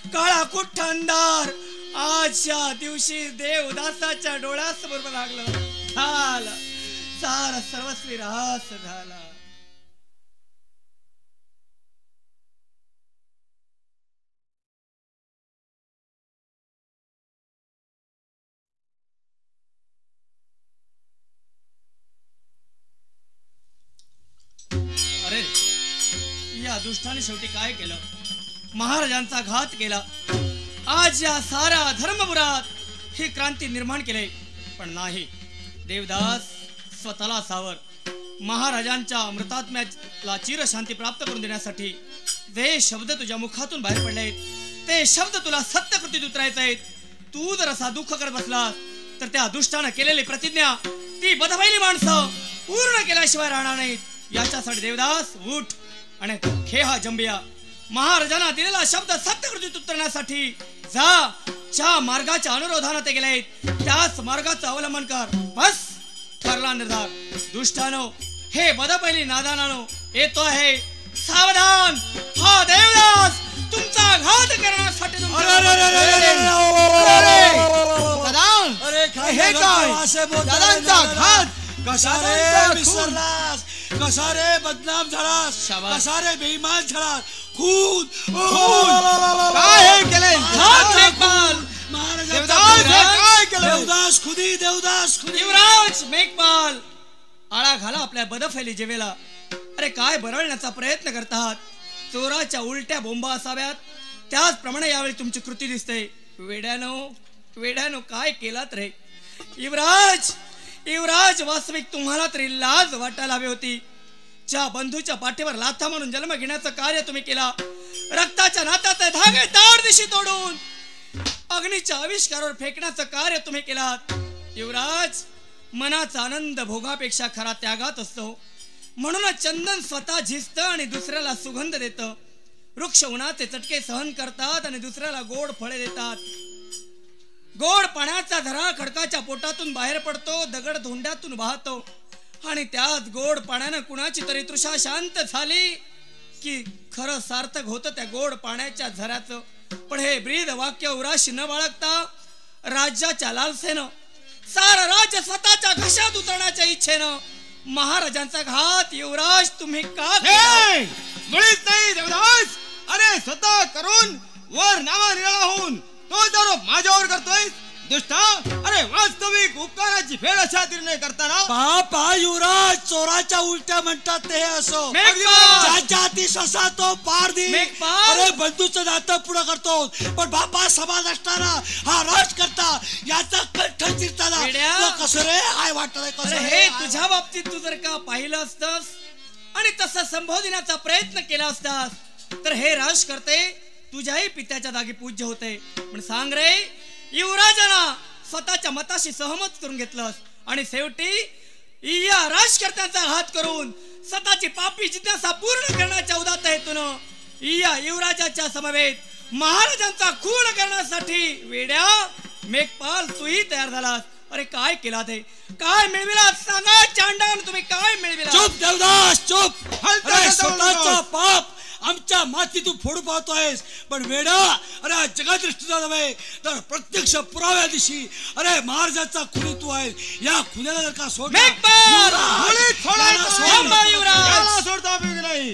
S2: काळा कुठ्ठ अंधार आजच्या दिवशी देवदासाच्या डोळ्यासमोर लागलं झालं सारा सर्वस्वी रास झाला अरे या दुष्टाने शेवटी काय केलं महाराजांचा घात केला आज या साऱ्या धर्मपुरात ही क्रांती निर्माण केली पण नाही देवदास स्वतःला सावर महाराजांच्या मृतात्म्याला चिरशांती प्राप्त करून देण्यासाठी जे शब्द तुझ्या मुखातून बाहेर पडले आहेत ते शब्द तुला सत्यकृतीत उतरायचे आहेत. तू जर असा दुःख करत बसलास तर त्या दुष्टानं केलेली प्रतिज्ञा ती बदबाईली माणसं पूर्ण केल्याशिवाय राहणार नाहीत. याच्यासाठी देवदास उठ आणि खे हा जंबिया. महाराजांना दिलेला शब्द सत्यकृतीत उतरण्यासाठी जा. ज्या मार्गाच्या अनुरोधानं ते गेले त्याच मार्गाचं अवलंबन कर. बस ठरला निर्धार. दुष्टानो हे बदपैली नादानानो येतो आहे. सावधान, हा देवदास तुमचा घात करण्यासाठी
S1: कसा रे बदनाम झालास, कसा रे बेईमान झालास. खून
S2: काय केले
S1: देवदास खुदी, देवदास खुदी.
S2: युवराज मेघपाल आळा घाला आपल्या बदफैली जेवेला. अरे काय बरळण्याचा प्रयत्न करतात. चोराच्या उलट्या बोंबा असाव्यात त्याचप्रमाणे यावेळी तुमची कृती दिसते. वेड्यानो काय केलात रे. युवराज युवराज वास्तविक तुम्हाला तरी लाज वाटायला हवी होती. ज्या बंधूच्या पाठीवर लाथा म्हणून जन्म घेण्याचं कार्य तुम्ही केला. रक्ताच्या नात्याचे धागे ताडदिशी तोडून अग्नीच्या आविष्कारावर फेकण्याचं कार्य तुम्ही केलात. युवराज मनाचा आनंद भोगापेक्षा खरा त्यागात असतो. म्हणूनच चंदन स्वतः झिजतं आणि दुसऱ्याला सुगंध देतं. वृक्ष उन्हाचे चटके सहन करतात आणि दुसऱ्याला गोड फळे देतात. गोड पाण्याचा झरा खडकाच्या पोटातून बाहेर पडतो, दगड धोंड्यातून वाहतो आणि त्यात गोड पाण्यानं कुणाची तरी तृषा शांत झाली की खरं सार्थक होतं त्या गोड पाण्याच्या झऱ्याचं. पण हे ब्रीद वाक्य उराशी न बाळगता राज्याच्या लालसेनं सारं राज्य स्वतःच्या घशात उतरण्याच्या इच्छेनं महाराजांचा घात युवराज तुम्ही का केला? मुळीच नाही देवदास. अरे स्वतः करून वर नावा निराळा होऊन तो जर माझ्यावर करतोय दुष्टा. अरे वास्तविक उपकाराची फेड अशा निर्णय करताना
S1: पहा युवराज चोराच्या उलट्या म्हणतात ते असो. ज्याच्या हाती ससा तो पार दे. अरे बंधूचं नातं पुढं करतो पण बापा समाज असताना हा राज करता याचा कंठ चिरताना कसं रे हाय वाटलंय. कसं
S2: हे तुझ्या बाबतीत तू जर का पाहिलं असतस आणि तसं संबोधण्याचा प्रयत्न केला असतास तर हे राज करते तुझ्याही पित्याच्या जागी पूज्य होते. पण सांग रे युवराजांना स्वतःच्या मताशी सहमत करून घेतलंस आणि शेवटी या राजकर्त्यांचा घात करून स्वतःची पापी जिज्ञासा पूर्ण करण्याच्या उदात्त हेतून या युवराजाच्या समवेत महाराजांचा खून करण्यासाठी वेड्या मेघपाल तूही तयार झालास. अरे काय केला ते काय मिळविला सांगा चांडान तुम्ही काय मिळविला.
S1: चुप देवदास चुप. स्वतःचा पाप आमच्या मातीतून फोडू पाहतोयस पण वेडा. अरे जगदृष्टीचा नव्हे तर प्रत्यक्ष पुराव्या दिवशी अरे महाराजांचा खुनी तू आहे. या खुन्याला जर का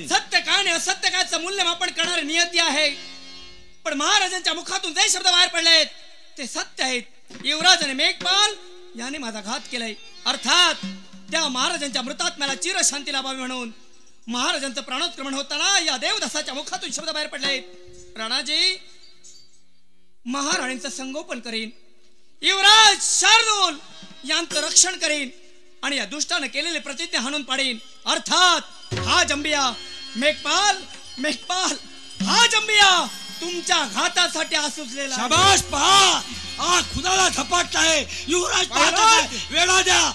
S2: सत्य काय आणि असत्य कायचं मूल्यमापन करणारी नियती आहे. पण महाराजांच्या मुखातून जे शब्द बाहेर पडलेत ते सत्य आहेत. युवराज आणि मेघपाल याने माझा घात केलाय. अर्थात त्या महाराजांच्या मृतात्म्याला चिरशांती लाभावी म्हणून महाराजांचं प्राणोत्क्रमण होताना या देवदासाच्या मुखातून शब्द बाहेर पडलेत. राणाजी महाराणींचं संगोपन करीन. युवराज शार्दूल यांचं रक्षण करीन आणि या दुष्टानं केलेली प्रतिज्ञा हाणून पाडीन. अर्थात हा जंबिया मेघपाल हा जंबिया तुमच्या घातासाठी आसुसलेला.
S1: शाबाश पहा हा खुनाला झपाटला आहे. युवराज वेडा द्या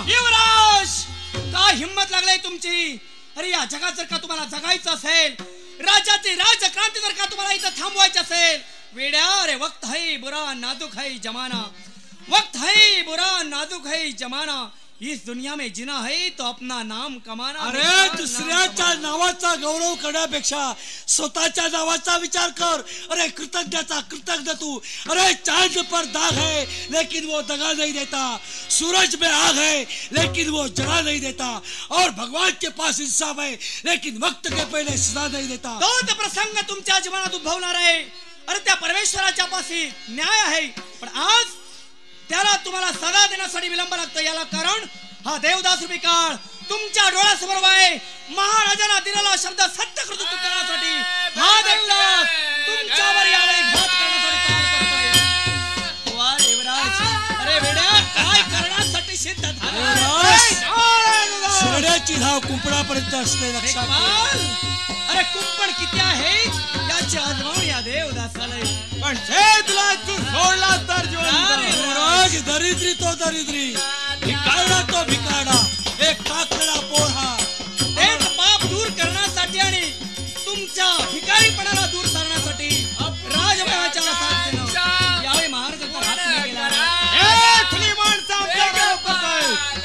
S2: युवराज काय हिम्मत लागलाय तुमची. अरे या जगात जर का तुम्हाला जगायचं असेल राज्याची राजक्रांती जर का तुम्हाला इथं थांबवायची असेल वेड्या. अरे वक्त है बुरा नाजुक है जमाना. वक्त है बुरा नाजुक है जमाना. इस दुनिया में जिना है तो अपना नाम कमाना.
S1: अरे दुसऱ्याच्या नावाचा गौरव करण्यापेक्षा स्वतःच्या नावाचा विचार कर. अरे कृतज्ञ तू. अरे चांद पर दाग है लेकिन वो दगा नहीं देता. सूरज में आग है लेकिन वो जला नहीं देता. और भगवान के पास इंसाफ है लेकिन वक्त के पहले सजा नहीं देता.
S2: तो प्रसंग तुमच्या जीवनात उद्भवणार आहे. अरे त्या परमेश्वराच्या पाशी न्याय आहे पण आज त्याला तुम्हाला सजा देण्यासाठी विलंब लागतो. याला कारण हा देवदास रूपी काळ तुमच्या डोळ्यासमोर आहे. महाराजांना दिलेला शब्द सत्यकृत करण्यासाठी हा देवदास तुमच्यावर यावेळी घात करण्यासाठी. अरे वेड्या काय करण्यासाठी सिद्ध झाला.
S1: नाव कुंपणापर्यंत असते, लक्षात
S2: मेघपाल, अरे कुंपण किती आहे याची आजमावणी या देवदासाला आहे. पण जे तुला तू सोडला तर
S1: युवराज दरिद्री तो दरिद्री, भिकारडा तो भिकारडा, एक काकडा पोहा.
S2: एक पाप दूर करण्यासाठी आणि तुमच्या भिकारीपणाला दूर करण्यासाठी राजमहाराजाला साथ देणं यावेळी महाराजांचा हात नाही गेला. ए खुली माणसं आमच्या घरात बसाय.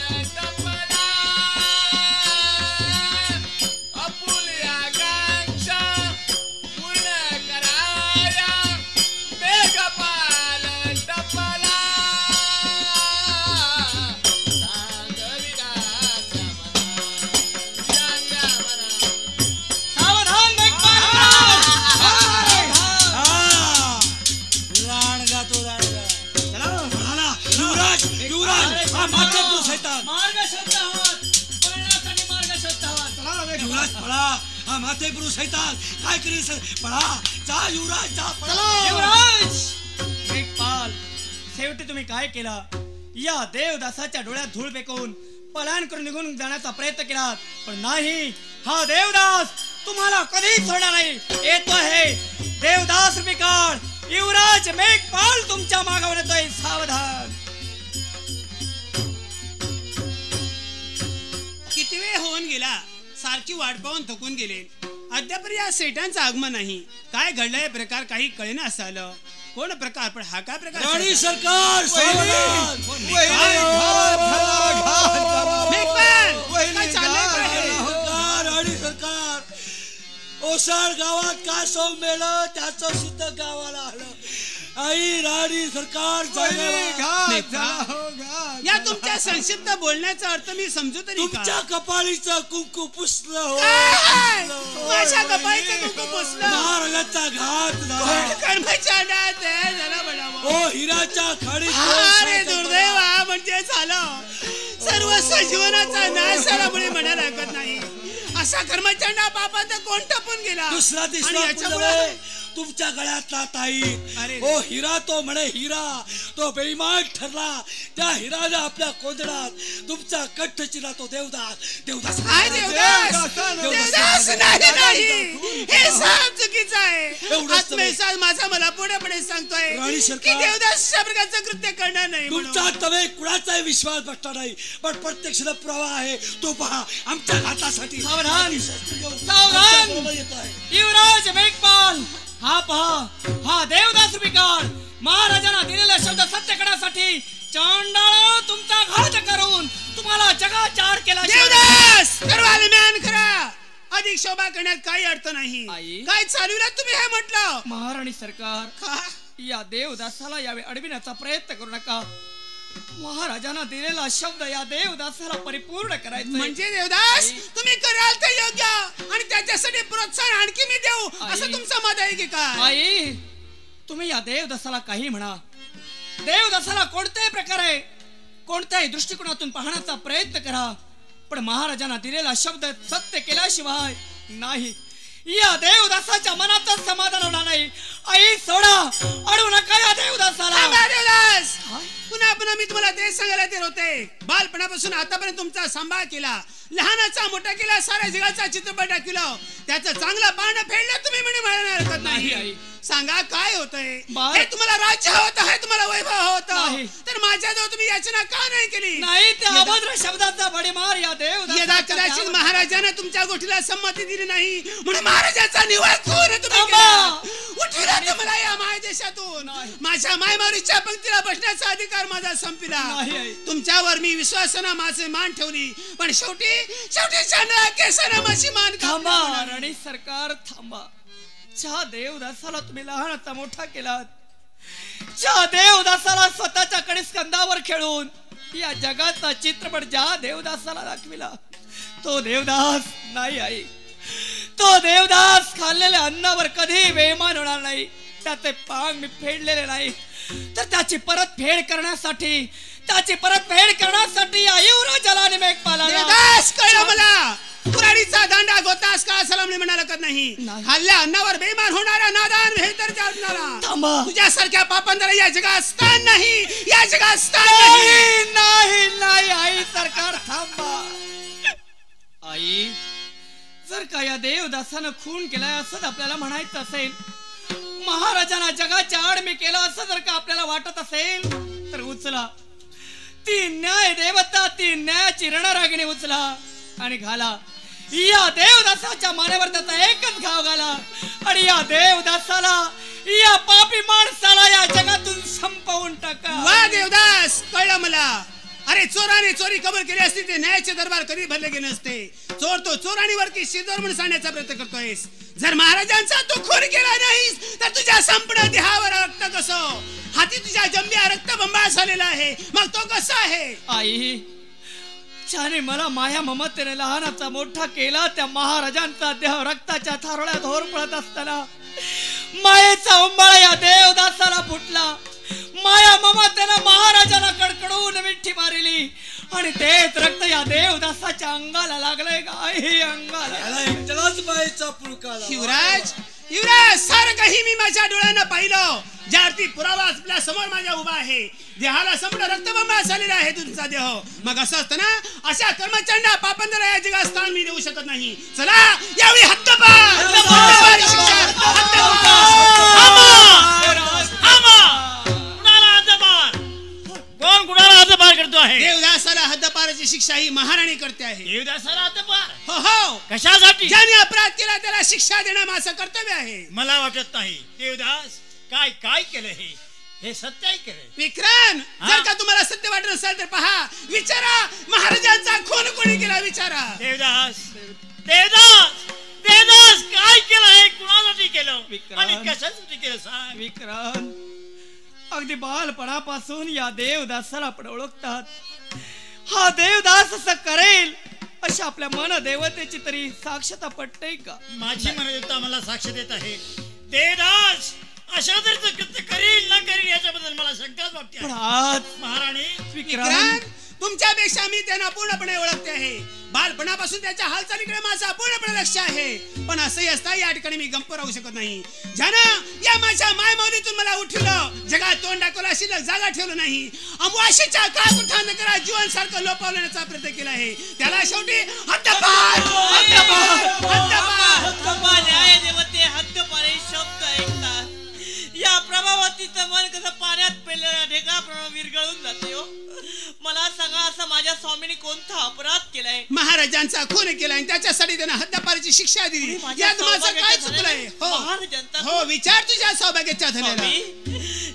S1: माथे पुरुष येतात काय करीस पळा जा युवराज जा
S2: युवराज मेघपाल शेवटी तुम्ही काय केला या देवदासाच्या डोळ्यात धूळ फेकून पलायन करून निघून जाण्याचा प्रयत्न केला पण नाही हा देवदास तुम्हाला कधीच सोडणार नाही येतो आहे देवदास बिकाळ युवराज मेघपाल तुमच्या मागावर येतोय सावधान
S4: किती वेळ होऊन गेला सारखी वाट पाहून थकून गेले अद्याप या सेठांचं आगमन नाही काय घडलंय प्रकार काही कळेना असं आलं कोण प्रकार पण हा काय प्रकार
S1: राणी सरकार राणी सरकार ओसाड गावात काय सौ मेलं त्याचं सुद्धा गावाला आलं आई राणी सरकार
S4: या तुमच्या संक्षिप्त बोलण्याचा अर्थ मी समजू तरी
S1: तुमच्या कपाळीचं कुंकू पुसलं
S4: माझ्या कपाळीचं कुंकू पुसलं
S1: महाराजांचा घात ओ हिराच्या खाडी
S4: अरे दुर्दैव म्हणजे झालं सर्व सजीवनाचा नाश झाल्यामुळे म्हणायला हरकत नाही असा कर्मचंडा पापात कोण टपून गेला
S1: दुसरा तिसरा तुमच्या गळ्यातला ताई ओ हिरा तो म्हणे हिरा तो बेईमान ठरला त्या हिराने आपल्या कोंदडात तुमचा कंठ चिरला तो देवदास
S4: देवदास नाही हे साप चुकीचं आहे आत्मविश्वास माझा मला पुढे सांगतोय की देवदास अशा प्रकारचं कृत्य करणार नाही
S1: तुमचा तवे कुणाचाही विश्वास बसणार नाही पण प्रत्यक्ष पुरावा आहे तो पहा आमच्या घातासाठी
S2: सावधान सावधान युवराज मेघपाल हा पहा हा देवदास बिकाळ महाराजांना दिलेला शब्द सत्य करण्यासाठी चांडाळ तुमचा घात करून तुम्हाला जगाचार केला
S4: देवदास करवालम्यान खरा अधिक शोभा करण्यात काही अर्थ नाही काय चालविला तुम्ही हे म्हटलं
S2: महाराणी सरकार या देवदासाला यावे अडविण्याचा प्रयत्न करू नका महाराजांना दिलेला शब्द या देवदासाला परिपूर्ण करायचा
S4: म्हणजे देवदास तुम्ही कराल ते योग्य आणि त्याच्यासाठी प्रोत्साहन आणखी मी देऊ असं तुमचं मत आहे की काय
S2: आई तुम्ही या देवदासाला काही म्हणा देवदासाला कोणत्याही प्रकारे कोणत्याही दृष्टिकोनातून पाहण्याचा प्रयत्न करा पण महाराजांना दिलेला शब्द सत्य केल्याशिवाय नाही या देवदासाच्या मनातच समाधान होणार नाही आई सोडा अडवू नका या देवदासाला
S4: देवदास पुन्हा पुन्हा मी तुम्हाला तेच सांगायला ते होते बालपणापासून आतापर्यंत तुमचा सांभाळ केला लहानाचा मोठा केला साऱ्या जगाचा चित्रपट दाखवला त्याचं चांगलं पानं फेडलं तुम्ही म्हणे म्हणायला हरकत नाही सांगा काय होतंय हे तुम्हाला राज्य होत आहे तुम्हाला वैभव होत तर माझ्याजवळ तुम्ही याचना का नाही केली
S2: नाही त्या अभद्र शब्दाचा बडीमार या देवदासाला
S4: कदाचित महाराजाने तुमच्या गोष्टीला संमती दिली नाही म्हणून महाराजाचा निवास तुम्ही उठविला तुम्हाला या मायदेशातून माझ्या मायमारीच्या पंक्तीला बसण्याचा अधिकार माझा संपला तुमच्यावर मी विश्वासानं माझे मान ठेवली पण शेवटी चांदळा केसानं माझी मान
S2: थांबा राणी सरकार थांबा ज्या देवदासाला तुम्ही लहानाचा मोठा केलात ज्या देवदासाला स्वतःच्या कडे स्कंदावर खेळून या जगाचा चित्रपट ज्या देवदासाला दाखविला तो देवदास नाही आई तो देवदास खाल्लेल्या अन्नावर कधी बेईमान होणार नाही त्याचे पांग मी फेडलेले नाही तर त्याची परतफेड करण्यासाठी या युवराजाला मेघपाला
S4: देवदास कळलं मला कुऱ्हाडीचा दांडा गोतास का सलामने म्हणायला लागत नाही खाल्ल्या अन्नावर बेईमान होणारा नादान हे तर जाणणारा तुझ्यासारख्या पापांना या जगात स्थान नाही या जगात स्थान
S2: नाही आई सरकार थांबा
S3: आई, जर का या देवदासानं खून केलाय असं आपल्याला म्हणायचं असेल, महाराजांना जगाच्या आड मी केलं असं जर का आपल्याला वाटत असेल, तर उचला ती न्याय देवता, ती न्यायाची रणरागिणी उचला आणि घाला या देवदासाच्या मानेवर त्याचा एकच घाव घाला आणि या देवदासाला, या पापी माणसाला या जगातून संपवून टाका.
S4: वा देवदास, कळलं मला. अरे चोराने चोरी कबूल केली असती ते न्यायाचे दरबार कधी भरले गेले नसते. चोर तो चोराणीवरती शिदोर म्हणून सांगण्याचा प्रयत्न करतोयस. जर महाराजांचा तू खून केला नाहीस तर तुझ्या संपूर्ण देहावर रक्त कसं? हाती तुझ्या जंबिया रक्तबंबाळ झालेला आहे, मग तो कसा आहे?
S3: आई, ज्याने मला माया ममतेने लहानाचा मोठा केला, त्या महाराजांचा देह रक्ताच्या थारोळ्यात होरपळत असताना मायेचा उंबाळा या देवदासाला फुटला. माया ममतेने महाराजांना कडकडून मिठी मारली आणि तेच रक्त या देवदासाच्या अंगाला लागलंय. गाय अंगाला
S1: एकट्यालाच बाईचा पुळका.
S4: युवराज, युवराज, सारं काही मी माझ्या डोळ्यांना पाहिलं. ज्यावरती पुरावा आपल्या समोर माझ्या उभा आहे. देहाला संपूर्ण रक्तबंबाळ झालेला आहे तुमचा देह. मग असं असतं ना, अशा कर्मचंडा पापंदरा या जगात स्थान मी देऊ शकत नाही. चला यावेळी हद्दपार
S5: कोण कुणाला हद्दपार करतो आहे?
S4: देवदासाला हद्दपाराची शिक्षा ही महाराणी करते आहे.
S5: देवदासाला हद्दपार?
S4: हो हो.
S5: कशासाठी?
S4: ज्याने अपराध केला त्याला शिक्षा देणं माझं कर्तव्य आहे.
S5: मला वाटत नाही. देवदास काय काय केलं हे सत्य आहे केलं?
S4: विक्रांत, जर का तुम्हाला सत्य वाटत असेल तर पहा, विचारा महाराजांचा खून कोणी केला, विचारा.
S5: देवदास, देवदास, देवदास काय केलं हे? कुणासाठी केलं आणि कशासाठी केलं सांग.
S3: विक्रांत, अगदी बालपणापासून या देवदासाला आपण ओळखतात. हा देवदास असं करेल अशी आपल्या मन देवतेची तरी साक्षता पटते का?
S5: माझी मनदेवता मला साक्ष देत आहे. देवदास अशा तऱ्हेचं कृत्य करील न करील याच्याबद्दल मला शंकाच वाटते.
S3: पण आज
S4: महाराणी
S3: विक्रांत,
S4: तुमच्यापेक्षा मी त्यांना पूर्णपणे ओळखते आहे. बालपणापासून त्याच्या हालचालीकडे माझा पूर्णपणे लक्ष आहे. पण असंही असता या ठिकाणी मी गप्प राहू शकत नाही. ज्यानं या माझ्या मायमौलीतून मला उठवलं, जगात तोंड दाखवलं, शिल्लक जागा ठेवलं नाही, अमवाशीच्या काळकुठा नगरा जीवन सारखं लोपवण्याचा प्रयत्न केला आहे, त्याला शेवटी हद्दपार, हद्दपार, हद्दपार.
S6: न्याय देवते हद्दपार हे शब्द ऐकतात या प्रभावतीचं मन कसं पाण्यात पेरलेल्या ढेकळाप्रमाणे विरघळून जाते. हो, मला सांगा, असं माझ्या स्वामीने कोणता अपराध केलाय?
S4: महाराजांचा खून केलाय, त्याच्यासाठी त्यांना हद्दपारीची शिक्षा दिली. यात माझं काय चुकलंय?
S6: महाराजांचा
S4: हो, विचार तुझ्या सौभाग्याच्या झालेला.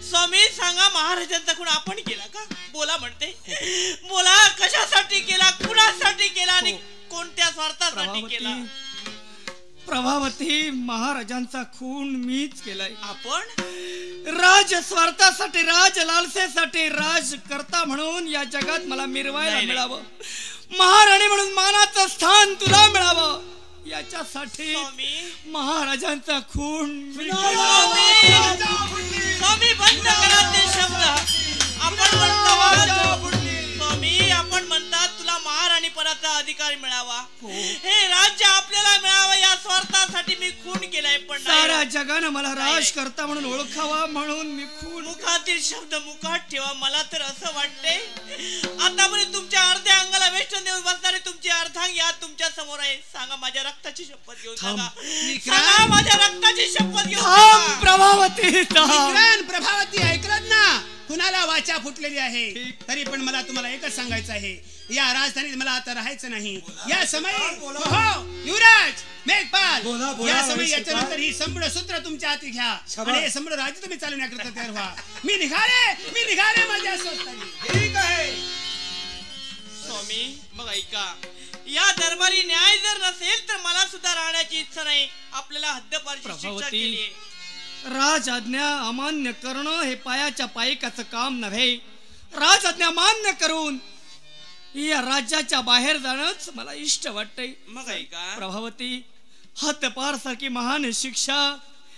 S6: स्वामी सांगा, महाराजांचा खून आपण केला का? बोला म्हणते, बोला. कशासाठी केला, कुणासाठी केला आणि कोणत्या स्वार्थासाठी केला?
S3: प्रभावती, महाराजांचा खून मीच केलाय.
S6: आपण
S3: राज स्वार्थासाठी, राज लालसेसाठी, राजकर्ता म्हणून या जगात मला मिरवायला मिळावं, महाराणी म्हणून मानाचं स्थान तुला मिळावं, याच्यासाठी महाराजांचा खून मी केला.
S6: स्वामी बंद करा ते शब्द. आपण म्हणतो स्वामी, आपण म्हणतात तुला महाराणी पदाचा अधिकार मिळावा, हे राज्य आपल्याला मिळावं, या स्वार्थासाठी मी खून केलाय. पण
S3: साऱ्या जगानं मला राजकर्ता म्हणून ओळखावा म्हणून मी खून.
S6: मुखातील शब्द मुखात ठेवा. मला तर असं वाटते, आतापर्यंत तुमच्या अर्ध्या अंगाला वेष्टन देऊन बसणारे तुमची अर्धांग या तुमच्या समोर आहे. सांगा, माझ्या रक्ताची शपथ घेऊन सांगा, सांगा, माझ्या रक्ताची शपथ घेऊन.
S3: प्रभावती,
S4: प्रभावती, ऐकलं ना, कुणाला वाचा फुटलेली आहे. तरी पण मला तुम्हाला एकच सांगायचं आहे, या राजधानीत मला आता राहायचं नाही. या समयी युवराज मेघपाल, या समयी याच्यानंतर ही संपूर्ण सूत्र तुमच्या हाती घ्या आणि हे संपूर्ण राज्य तुम्ही चालवण्याकरता तयार व्हा. मी निघाले माझ्या स्वस्तानी. ठीक आहे
S6: स्वामी. मग ऐका, या दरबारी न्याय जर नसेल तर मला सुद्धा राहण्याची इच्छा नाही. आपल्याला हद्दपारची शिक्षा केली आहे.
S3: राज आज्ञा अमान्य करणं हे पायाच्या पायकाचं काम नव्हे. राज आज्ञा मान्य करून या राज्याच्या बाहेर जाणंच मला इष्ट वाटतंय.
S6: मग ऐका
S3: प्रभावती, हद्दपार सारखी महान शिक्षा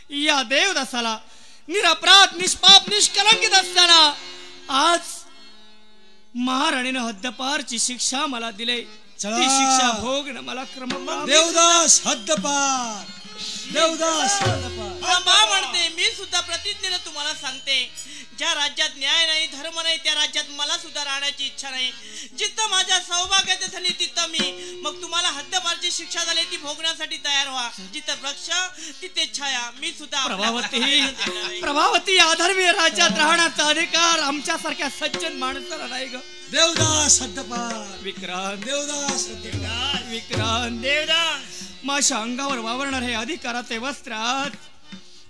S3: या देवदासाला, निरपराध, निष्पाप, निष्कलंकित असताना आज महाराणीनं हद्दपारची शिक्षा मला दिली. ती शिक्षा भोगणं मला क्रम.
S1: देवदास हद्दपार, देवदास हद्दपार.
S6: म्हणते, मी सुद्धा प्रतिज्ञेने तुम्हाला सांगते, ज्या राज्यात न्याय नाही, धर्म नाही, त्या राज्यात मला सुद्धा राहण्याची इच्छा नाही. जिथं माझ्या सौभाग्याचे झाली तिथं मी, मग तुम्हाला हद्दपारची शिक्षा झाली ती भोगण्यासाठी तयार व्हा. जिथं वृक्ष तिथे छाया, मी सुद्धा
S3: प्रभावती अधर्मीय राज्यात राहण्याचा अधिकार आमच्यासारख्या सज्जन माणसाला नाही ग.
S1: देवदास हद्दपार,
S3: विक्रांत,
S1: देवदास हद्दपार.
S3: विक्रांत,
S5: देवदास
S3: माझ्या अंगावर वावरणार हे अधिकाराचे वस्त्रात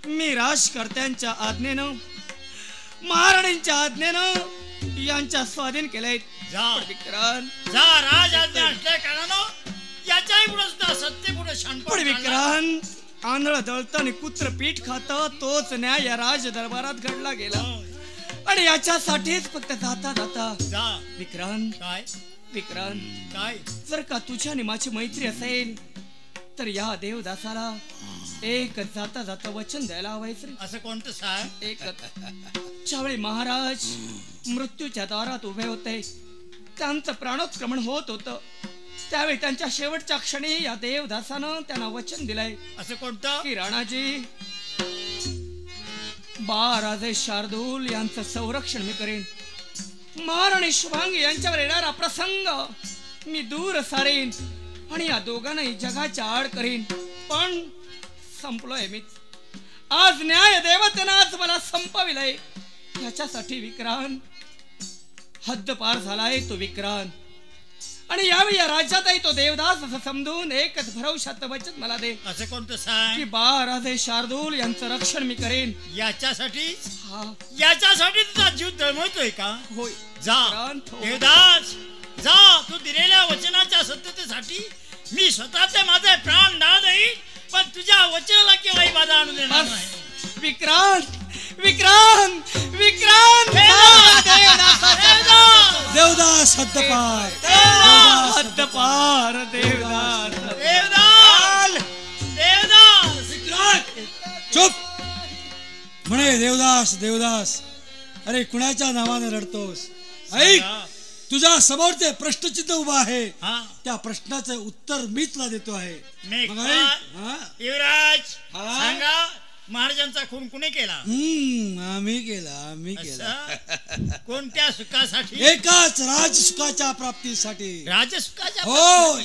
S3: मी राजकर्त्यांच्या आज्ञेनं, महाराणींच्या आज्ञेनं यांच्या स्वाधीन केलंय.
S5: जा
S3: विक्रांत,
S5: जा, राज आज्ञा असल्या कारणानं याच्याही पुढे सुद्धा सत्य पुढे शांत.
S3: पण विक्रांत, आंधळ दळत आणि कुत्र पीठ खात तोच न्याय या राज दरबारात घडला गेला. आणि याच्यासाठीच फक्त जाता जाता
S5: जा.
S3: विक्रांत,
S5: काय
S3: विक्रांत,
S5: काय
S3: जर का तुझ्या आणि माझी मैत्री असेल तर या देवदासाला एक जाता जाता वचन द्यायला हवायचं.
S5: असं कोणतं साहेब?
S3: एकच. ज्यावेळी महाराज मृत्यूच्या दारात उभे होते, त्यांचं प्राणोत्क्रमण होत होतं, त्यावेळी त्यांच्या शेवटच्या क्षणी या देवदासानं त्यांना वचन दिलंय.
S5: असं कोणतं?
S3: की राणाजी, बाळराजे शार्दूल यांचं संरक्षण मी करेन. महाराणी शुभांगी यांच्यावर येणारा प्रसंग मी दूर सारेन आणि या दोघांनाही जगाच्या आड करीन. पण संपलोय मी. आज न्याय देवतेनं आज मला संपविलंय. याच्यासाठी विक्रांत हद्दपार झालाय तो विक्रांत. आणि यावेळी या राज्यातही तो देवदास असं समजून एकच भरवशाचं वचन मला दे.
S5: असं कोणतं
S3: की
S5: साहेब?
S3: बाळराजे शार्दूल यांचं रक्षण मी करेन.
S5: याच्यासाठी
S3: हा,
S5: याच्यासाठी तुझा जीव दळमळतोय का?
S3: होय.
S5: जा
S3: विक्रांत, हो.
S5: देवदास, जा. तू दिलेल्या वचनाच्या सत्यतेसाठी मी स्वतःचे माझे प्राण दान देईन, पण तुझ्या वचनाला केव्हाही बाधा आणू देणार
S3: बस.
S5: नाही.
S3: विक्रांत, विक्रांत, विक्रांत,
S1: देवदास हद्दपार,
S3: हद्दपार, देवदास.
S5: देवदास, देवदास.
S1: चुप. म्हणे देवदास, देवदास. अरे कुणाच्या नावाने रडतोस? ऐक, तुझ्या समोर ते प्रश्नचिन्ह उभा आहे,
S5: हा,
S1: त्या प्रश्नाचं उत्तर मी तुला देतो आहे.
S5: मी
S1: मग
S5: काय?
S1: ऐक. हा?
S5: युवराज,
S1: हा?
S5: सांगा, महाराजांचा खून कुणी केला?
S1: आम्ही केला, आम्ही केला.
S5: असं? कोणत्या सुखासाठी?
S1: एकाच राजसुखाच्या प्राप्तीसाठी.
S5: राजसुखाच्या
S1: होय.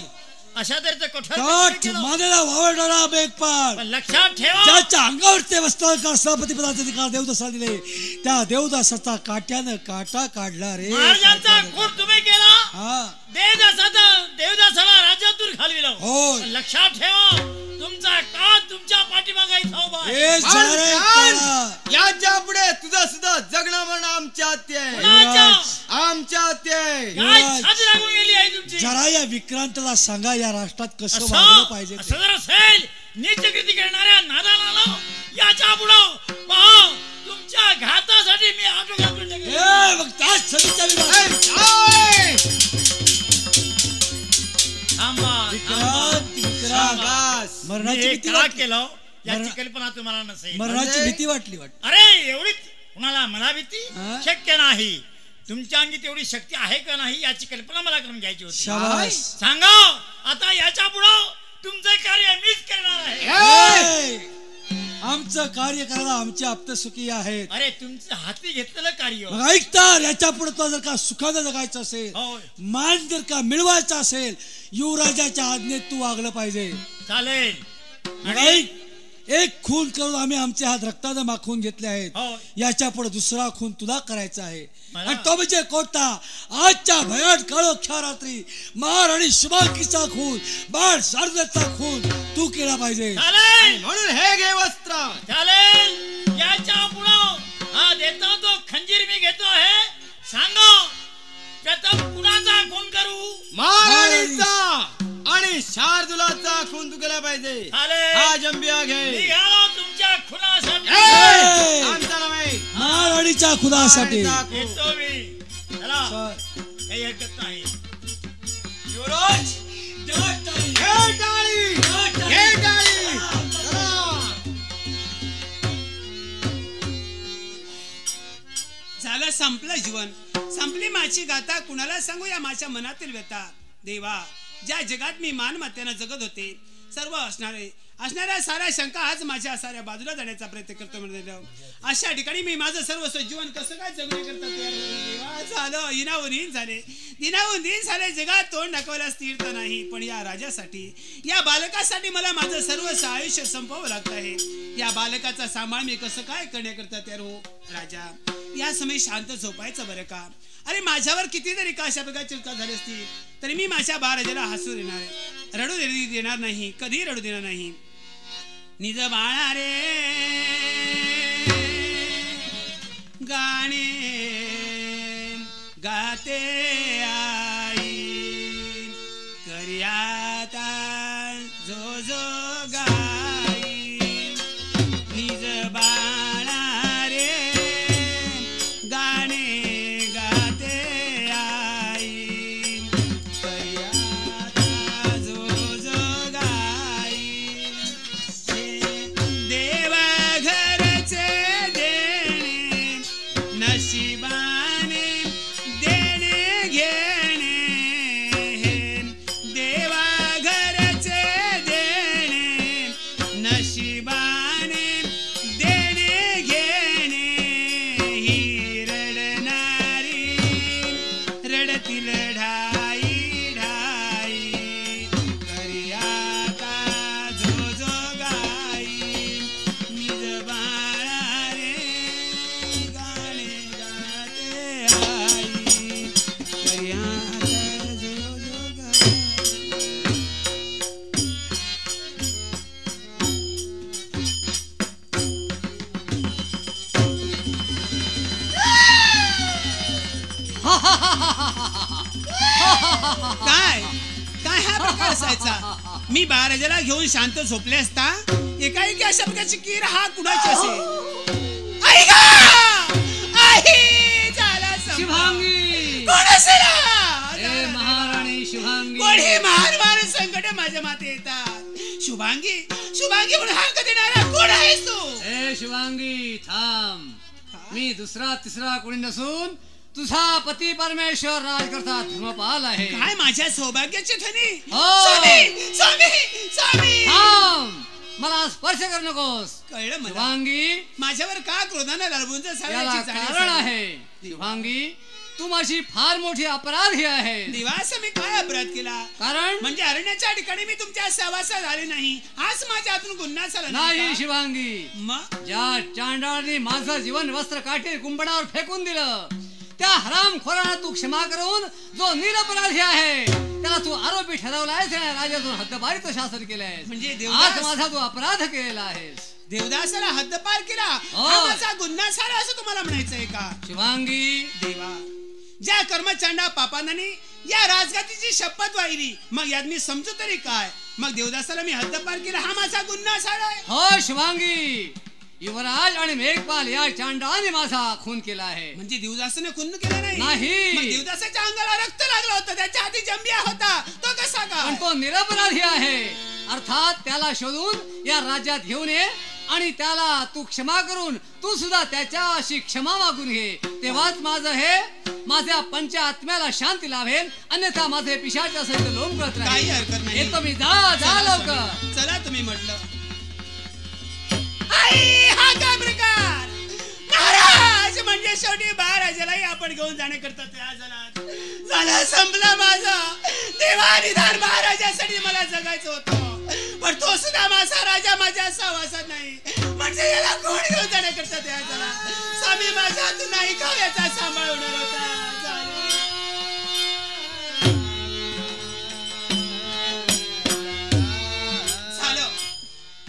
S5: अशा तऱ्हेचं
S1: ताठ
S5: कठोर
S1: मानेला वावरणारा मेघपाळ,
S5: पण लक्षात ठेवा,
S1: ज्याच्या अंगावर ते वस्त्रालंकार सभापती पदाचे अधिकार देवदासाला दिले, त्या देवदासाचा काट्यानं काटा काढला रे.
S5: महाराजांचा खून तुम्ही केला.
S1: हा,
S5: देवदासाला राज्यातून घालविलं.
S1: होय.
S5: पण लक्षात ठेवा, तुमचा का तुमच्या पाठीमागे उभा आहे.
S1: हे जरा करा.
S2: याच्या पुढे तुझं सुद्धा जगणं म्हणणं आमच्या हाती आहे.
S5: कुणाच्या?
S2: आमच्या हाती आहे.
S5: काय
S1: युवराज,
S5: छाती लागून गेली आहे तुमची?
S1: जरा या विक्रांतला सांगा या राष्ट्रात कसं
S5: असं
S1: वागलं पाहिजे ते.
S5: असं जर असेल, नीचकृती करणाऱ्या नादाला याच्या पुढं पहा, तुमच्या घातासाठी मी आटो घालून टाकेन.
S1: ए, मग त्याच सभेच्या विरोधात.
S5: थांबा,
S1: विक्रांत, विक्रांत.
S2: शाबास.
S1: मरणाची
S5: मी
S1: भीती
S5: का
S1: वाटली.
S5: केलं याची
S1: मरण-
S5: कल्पना तुम्हाला नसेल.
S1: मरणाची भीती वाटली वाटत.
S5: अरे एवढी कुणाला मला भीती
S1: हा?
S5: शक्य नाही. तुमच्या अंगी तेवढी शक्ती आहे का नाही याची कल्पना मला करून घ्यायची होती.
S1: शाबास.
S5: सांगा, आता याच्या पुढं तुमचं कार्य मीच करणार आहे.
S1: ए, आमचं कार्य करायला आमचे आप्तसुखी आहेत.
S5: अरे तुमचं हाती घेतलेलं कार्य.
S1: मग ऐकता, याच्या पुढे तुला जर का सुखानं जगायचं असेल,
S5: होय,
S1: मान जर का मिळवायचा असेल, युवराजाच्या आज्ञेत तू वागलं पाहिजे.
S5: चालेल.
S1: मग ऐक, एक खून करून आम्ही आमचे हात रक्तानं माखून घेतले आहेत.
S5: होय.
S1: याच्या पुढे दुसरा खून तुला करायचा आहे.
S5: मला?
S1: आणि तो म्हणजे कोणता? आजच्या भयाट काळोख्या रात्री महाराणी शुभांगीचा खून, बाळ शारदाचा खून तू केला पाहिजे.
S5: चालेल,
S2: म्हणून हे घे वस्त्र.
S5: चालेल. याच्या पुढं हा देतो तो खंजीर मी घेतो आहे. सांगा, प्रथम कुणाचा खून करू?
S2: महाराणीचा आणि शार्दुलाचा खून तू केला पाहिजे.
S5: चालेल.
S2: हा जंबिया घे.
S5: निघालो तुमच्या खुनासाठी.
S2: ए, आमचा नव्हे.
S1: महाराणीच्या खुदासाठी.
S2: महाराणीचा खून.
S5: येतो मी. चला, काही हरकत नाही.
S1: युवराज,
S2: घे टाळी. घे टाळी. चला.
S4: झालं, संपलं जीवन, संपली माझी गाथा. कुणाला सांगू या माझ्या मनातील व्यथा. देवा, ज्या जगात मी मानमत्यानं जगत होते, सर्व असणारे असणाऱ्या साऱ्या शंका आज माझ्या साऱ्या बाजूला जाण्याचा प्रयत्न करतो म्हणजे अशा ठिकाणी मी माझं सर्वस्व जीवन कसं काय जगणे करतात झालं इनावून झाले दिनावून दिन झाले जगात तोंड दाखवायला स्थिरता नाही पण या राजासाठी या बालकासाठी मला माझं सर्वस्व आयुष्य संपवावं लागत आहे या बालकाचा सांभाळ मी कसं काय करण्याकरता तयार हो राजा या समय शांत झोपायचं बरं का अरे माझ्यावर कितीतरी का अशा प्रकारची चुका झाली असती तरी मी माझ्या बाळराजाला हसू देणार आहे रडू देणार नाही कधी रडू देणार नाही निज बाळा रे गाणे गाते आई करियाता जो जो गाई निज बाळा रे गाणे गाते आई करियाता जो जो गाई देव घरचे देणे नशिबाने देणे घेणे देवा घरचे देणे नशिबाने देणे घेणे ही रडणारी रडतील ढाई ढाई करियाता जो जो गाई निज बाळा रे गाणे गाते आई करियाता जो जो गाई काय काय हा प्रकार असायचा मी बाळराजाला घेऊन शांत झोपले असता एकाएकी अशा प्रकारची कीर हा कुणाची असेल आई गा आई झाला
S3: शुभांगी
S4: कोण असेल
S3: हे महाराणी शुभांगी
S4: कोणी महान संकट माझ्या माते येतात शुभांगी शुभांगी म्हणून हा कधी नाही कोण आहेस तू
S3: हे शुभांगी थांब मी दुसरा तिसरा कोणी नसून तुझा पती परमेश्वर राज करता धर्मपाल आहे
S4: काय माझ्या सौभाग्याची धनी
S3: हो.
S4: स्वामी स्वामी स्वामी
S3: थांब मला स्पर्श करू नकोस
S4: कळलं मला
S3: शुभांगी
S4: माझ्यावर का क्रोधाने लढवून
S3: याला कारण आहे शुभांगी तू माझी फार मोठी अपराधी आहे
S4: दिवास मी काय अपराध केला
S3: कारण
S4: म्हणजे अरण्याच्या ठिकाणी मी तुमच्या सहवासात आले नाही हाच माझ्या हातून गुन्हा झाला
S3: नाही
S4: का?
S3: शुभांगी
S4: मग
S3: ज्या चांडाळाने माझं जीवन वस्त्र काठी कुंपणावर फेकून दिलं त्या हरामखोराला तू क्षमा करून जो निरपराधी आहे त्याला तू आरोपी ठरवलायस आणि राजातून हद्दपारीचं शासन केलंय
S4: म्हणजे
S3: आज
S4: देवदास
S3: माझा तू अपराध केलेला आहेस
S4: देवदासाला हद्दपार केला
S3: हो.
S4: हा माझा गुन्हा झाला असं तुम्हाला म्हणायचंय का
S3: शुभांगी
S4: देवा ज्या कर्मचांडा पापानाने या राजगादीची शपथ वाहिली मग यात मी समजू तरी काय मग देवदासाला मी हद्दपार केला हा माझा गुन्हा झालाय
S3: हो शुभांगी युवराज आणि मेघपाल या चांडाने माझा खून केला आहे
S4: म्हणजे देवदासाने खून केला नाही
S3: नाही.
S4: मग देवदासाच्या अंगाला रक्त लागलं होतं त्याच्या हाती जंबिया होता तो कसा
S3: पण
S4: काय
S3: तो निरपराधी आहे अर्थात त्याला शोधून या राज्यात घेऊन ये आणि त्याला तू क्षमा करून तू सुद्धा त्याच्याशी क्षमा मागून घे तेव्हाच माझं हे माझ्या पंच आत्म्याला शांती लाभेल अन्यथा माझे पिशाच्या सहित लोंबकळत
S4: काही
S3: राहील
S4: हरकत नाही
S3: येतो मी जा
S4: चला
S3: लवकर
S4: चला तुम्ही म्हटलं आई हा काय प्रकार महाराज म्हणजे शेवटी महाराजालाही आपण घेऊन जाण्याकरता तयार झाला संपला माझा देवा निदान महाराजासाठी मला जगायचं होतं पण तो सुद्धा माझा राजा माझ्या सहवासात नाही म्हणजे याला कोण घेऊन जाण्याकरता तयार झाला स्वामी माझ्या हातून नाही का याचा सांभाळ होणार होता झालं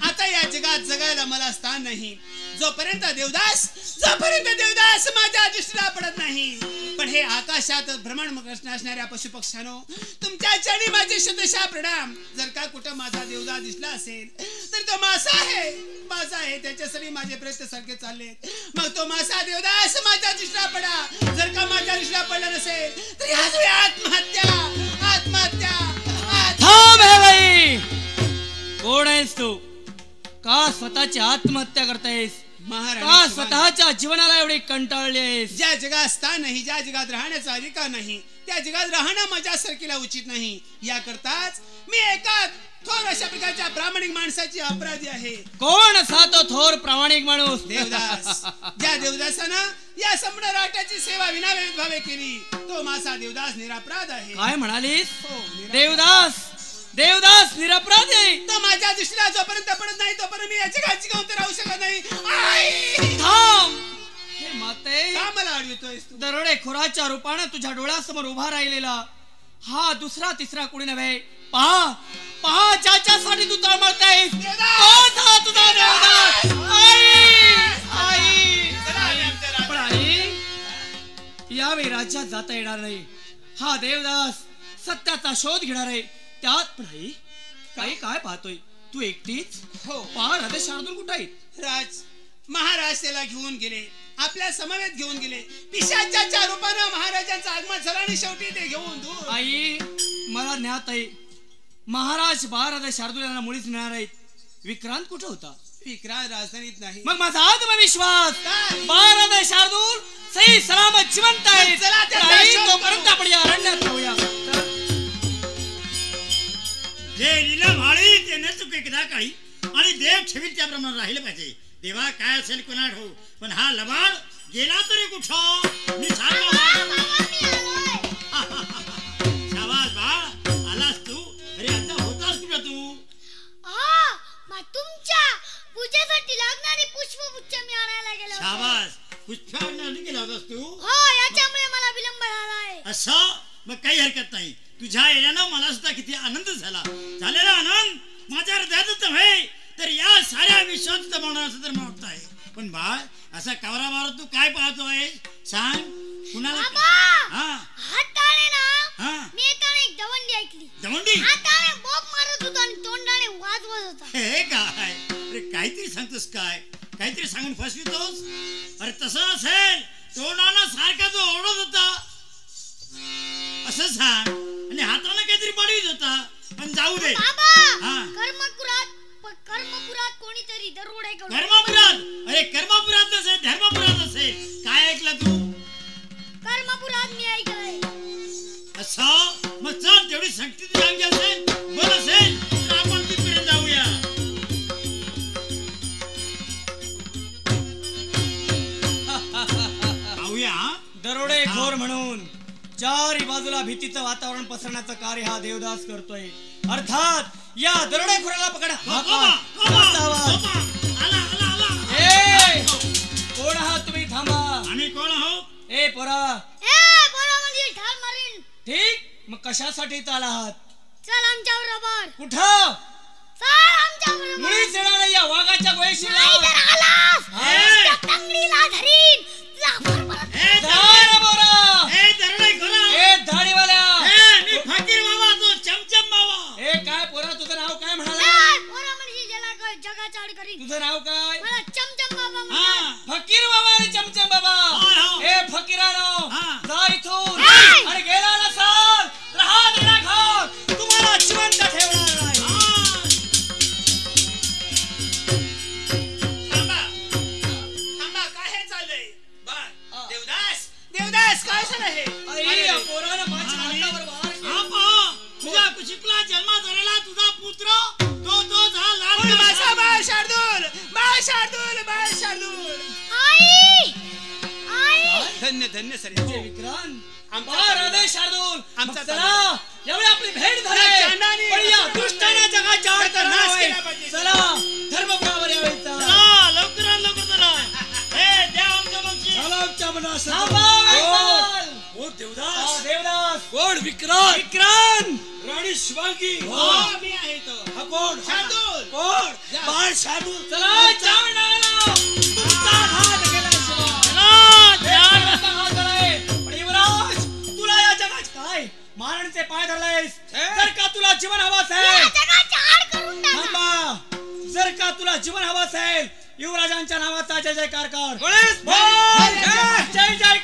S4: आता या जगात जगायला मला स्थान नाही जोपर्यंत देवदास माझ्या दृष्टीला पडत नाही पण हे आकाशात भ्रमण असणाऱ्या पशुपक्ष्यानो तुमच्या चरणी माझे शतशः प्रणाम जर का कुठं माझा देवदास दिसला असेल तर तो मासा आहे त्याच्यासाठी माझे प्रयत्न सारखे चालले मग तो मासा देवदास माझ्या दृष्टीला पडा जर का माझ्या दृष्टीला पडला नसेल तर ह्याच वेळी आत्महत्या
S7: थांब हे बाई कोण आहेस तू का स्वतःची आत्महत्या करतायस का
S4: महाराज
S7: स्वतःच्या जीवनाला एवढी कंटाळली आहेस
S4: ज्या जगात स्थान नाही ज्या जगात राहण्याचा अधिकार नाही त्या जगात राहणं माझ्यासारखीला उचित नाही याकरताच मी एका थोर अशा प्रकारच्या प्रामाणिक माणसाची अपराधी आहे.
S7: कोण असा तो थोर प्रामाणिक माणूस?
S4: देवदास. ज्या देवदासानं या संपूर्ण राष्ट्राची सेवा विनाविरोध भावे केली तो माझा देवदास निरपराध आहे.
S7: काय म्हणालीस?
S4: हो, निरपराध.
S7: देवदास देवदास निरपराध आहे.
S4: तो माझ्या दृष्टीला जोपर्यंत पडत नाही तोपर्यंत मी याची काळजी घेऊन तर राहू शकत नाही. आई!
S7: थांब. हे माते,
S4: का मला अडवितोयस तू?
S7: दरोडेखोराच्या रूपाने तुझ्या डोळ्यासमोर उभा राहिलेला हा दुसरा तिसरा कोणी नव्हे. पहा पहा, ज्याच्यासाठी तू तळमळतेस तोच हा तुझा देवदास. आई आई पण आई, यावेळी राज्यात जाता येणार नाही. हा देवदास सत्याचा शोध घेणार आहे. त्यात पण आई काही काय पाहतोय तू एकटीच?
S4: हो.
S7: पहा राधे शार्दूल कुठे आहेत?
S4: राज महाराज त्याला घेऊन गेले, आपल्या समवेत घेऊन गेले. पिशाच्याच्या रूपानं महाराजांचं आगमन झालं आणि शेवटी ते घेऊन दूर.
S7: आई मला ज्ञात आहे महाराज बारादा शार्दूल यांना मुळीच नेणार आहेत. विक्रांत कुठे होता?
S4: विक्रांत राजधानीत नाही.
S7: मग माझा आत्मविश्वास
S4: काय?
S7: बारादा शार्दूल सही सलामत जिवंत आहे.
S4: चला त्याचा
S7: आई,
S4: शोध
S7: तोपर्यंत
S4: करू.
S7: आपण या अरण्यात राहूया.
S5: जे लीला भाळी ते न चुके एकदा काळी आणि देव ठेवील त्याप्रमाणे राहिले पाहिजे. देवा काय असेल कोणा ठेवू, पण हा लबाड गेला तरी कुठं? मी शाबास बाळ, आलास तू. अरे आता होतास कुठं तू?
S8: तुमच्या पूजेसाठी लागणारी पुष्पगुच्छ मी आणायला गेलो होतो.
S5: शाबास, पुष्पांनी गेला होतास तू?
S8: हो, याच्यामुळे मला विलंब झालाय.
S5: असं? मग काही हरकत नाही. तुझ्या येण्यानं मला सुद्धा किती आनंद झाला. झालेला आनंद माझ्या हृदयातच नव्हे तर या साऱ्या विश्वात जमवणार असं तर मला वाटत आहे. पण बाळ, असा कवरा मारत तू काय पाहतोय? सांग कुणाला? हा
S8: हाताने ना
S5: हा
S8: मी येताना एक दवंडी ऐकली.
S5: दवंडी?
S8: हाताने बोप मारत होता आणि तोंडाने वाजवत होता.
S5: हे काय? अरे काहीतरी सांगतोस काय? काहीतरी सांगून फसवितोस? अरे तसं असेल तोंडानं सारखा तो ओरडत होता असं सांग, आणि हाताने काहीतरी बडवीत होता. पण जाऊ दे
S8: बाबा,
S5: हा.
S8: कर्मपुरात कोणीतरी दरोडे करून.
S5: कर्मपुरात? अरे कर्मपुरात नसेल, धर्मपुरात असेल. काय ऐकलं तू?
S8: कर्मपुरात मी ऐकलंय.
S5: असं? मग चल, तेवढी शक्ती तुझ्या अंगी असेल, बरं असेल तर आपण तिथपर्यंत जाऊया. जाऊया.
S7: दरोडेखोर म्हणून चारी बाजूला भीतीचं वातावरण पसरण्याचं कार्य हा देवदास करतोय. अर्थात या दरोडेखोराला पकडा. कोण आहात तुम्ही? थांबा.
S5: आम्ही कोण आहोत?
S7: ए पोरा.
S8: पोरा म्हणजे ढाल मारीन.
S7: ठीक, मग कशासाठी इथं आला आहात?
S8: चल आमच्या बरोबर.
S7: कुठं?
S8: चल आमच्या बरोबर.
S7: मुळीच येणार नाही या वाघाच्या गोळीशी.
S8: नाही जर आलास तुझ्या तंगडीला धरीन. तुझ्या बरोबर.
S7: दाढीवाल्या.
S5: मी फकीर बाबा, तो चमचम बाबा.
S7: ए काय पोरा, तुझं नाव काय म्हणाला?
S8: पोरा म्हणजे ज्याला काय जगाचा आड करीन.
S7: तुझं नाव काय?
S8: मला चमचम बाबा म्हणतात.
S5: हा.
S7: फकीर बाबा आणि चमचम बाबा.
S5: होय, हो.
S7: ए फकीरानो,
S5: हा.
S7: जा इथून.
S8: ए!
S7: आणि गेला नसाल रहा दरोडेखोर, तुम्हाला जिवंत ठेवणार नाही.
S4: थांबा थांबा, काय हे चाललंय? बर देवदास, देवदास काय झालं हे?
S7: आई, या पोरानं माझ्या हातावर वार केला.
S5: हा पहा, तुझ्या कुशीतला जन्म झालेला तुझा पुत्र तो झाला
S4: ओय, माझा बाळ शार्दूल, बाळ शार्दूल, बाळ शार्दूल.
S8: आई आई
S4: धन्य धन्य सर.
S7: हे विक्रांत,
S4: आमचा
S7: बारादा शार्दूल.
S4: आमचा
S7: मग चला, यावेळी आपली भेट
S4: या
S7: झाली.
S4: चांडाने
S7: पण या दुष्टाने जगाच्या आड
S4: त्याचा नाश
S7: करणार
S4: केला
S7: आहे.
S4: पाहिजे.
S7: चला धर्मपुरावर यावेळी चला.
S5: चला, लवकरात लवकर चला. हे द्या आमच्या बक्षीस.
S7: थांबा, वेगवाल.
S1: ओ
S7: हा,
S1: देवदास,
S7: देवदास.
S1: कोण? विक्रांत.
S7: विक्रांत.
S1: राणी शिवांगी.
S4: हो, मी आहे तो.
S1: हा कोण?
S4: शार्दूल.
S1: कोण? बाळ शार्दूल.
S7: चला, चावण्याला. तुमचा हात गेल्याशिवाय.
S5: चला, द्या.
S7: हात धराय. पण युवराज, तुला या जगात काय मारणचे पाय धरलायस? जर का तुला जीवन हवं असेल,
S8: जगाच्या आड करून टाका.
S7: थांबा. जर का तुला जीवन हवं असेल, युवराजांच्या नावाचा जय जयकार कर.
S1: गणेश,
S7: बोल. जय जय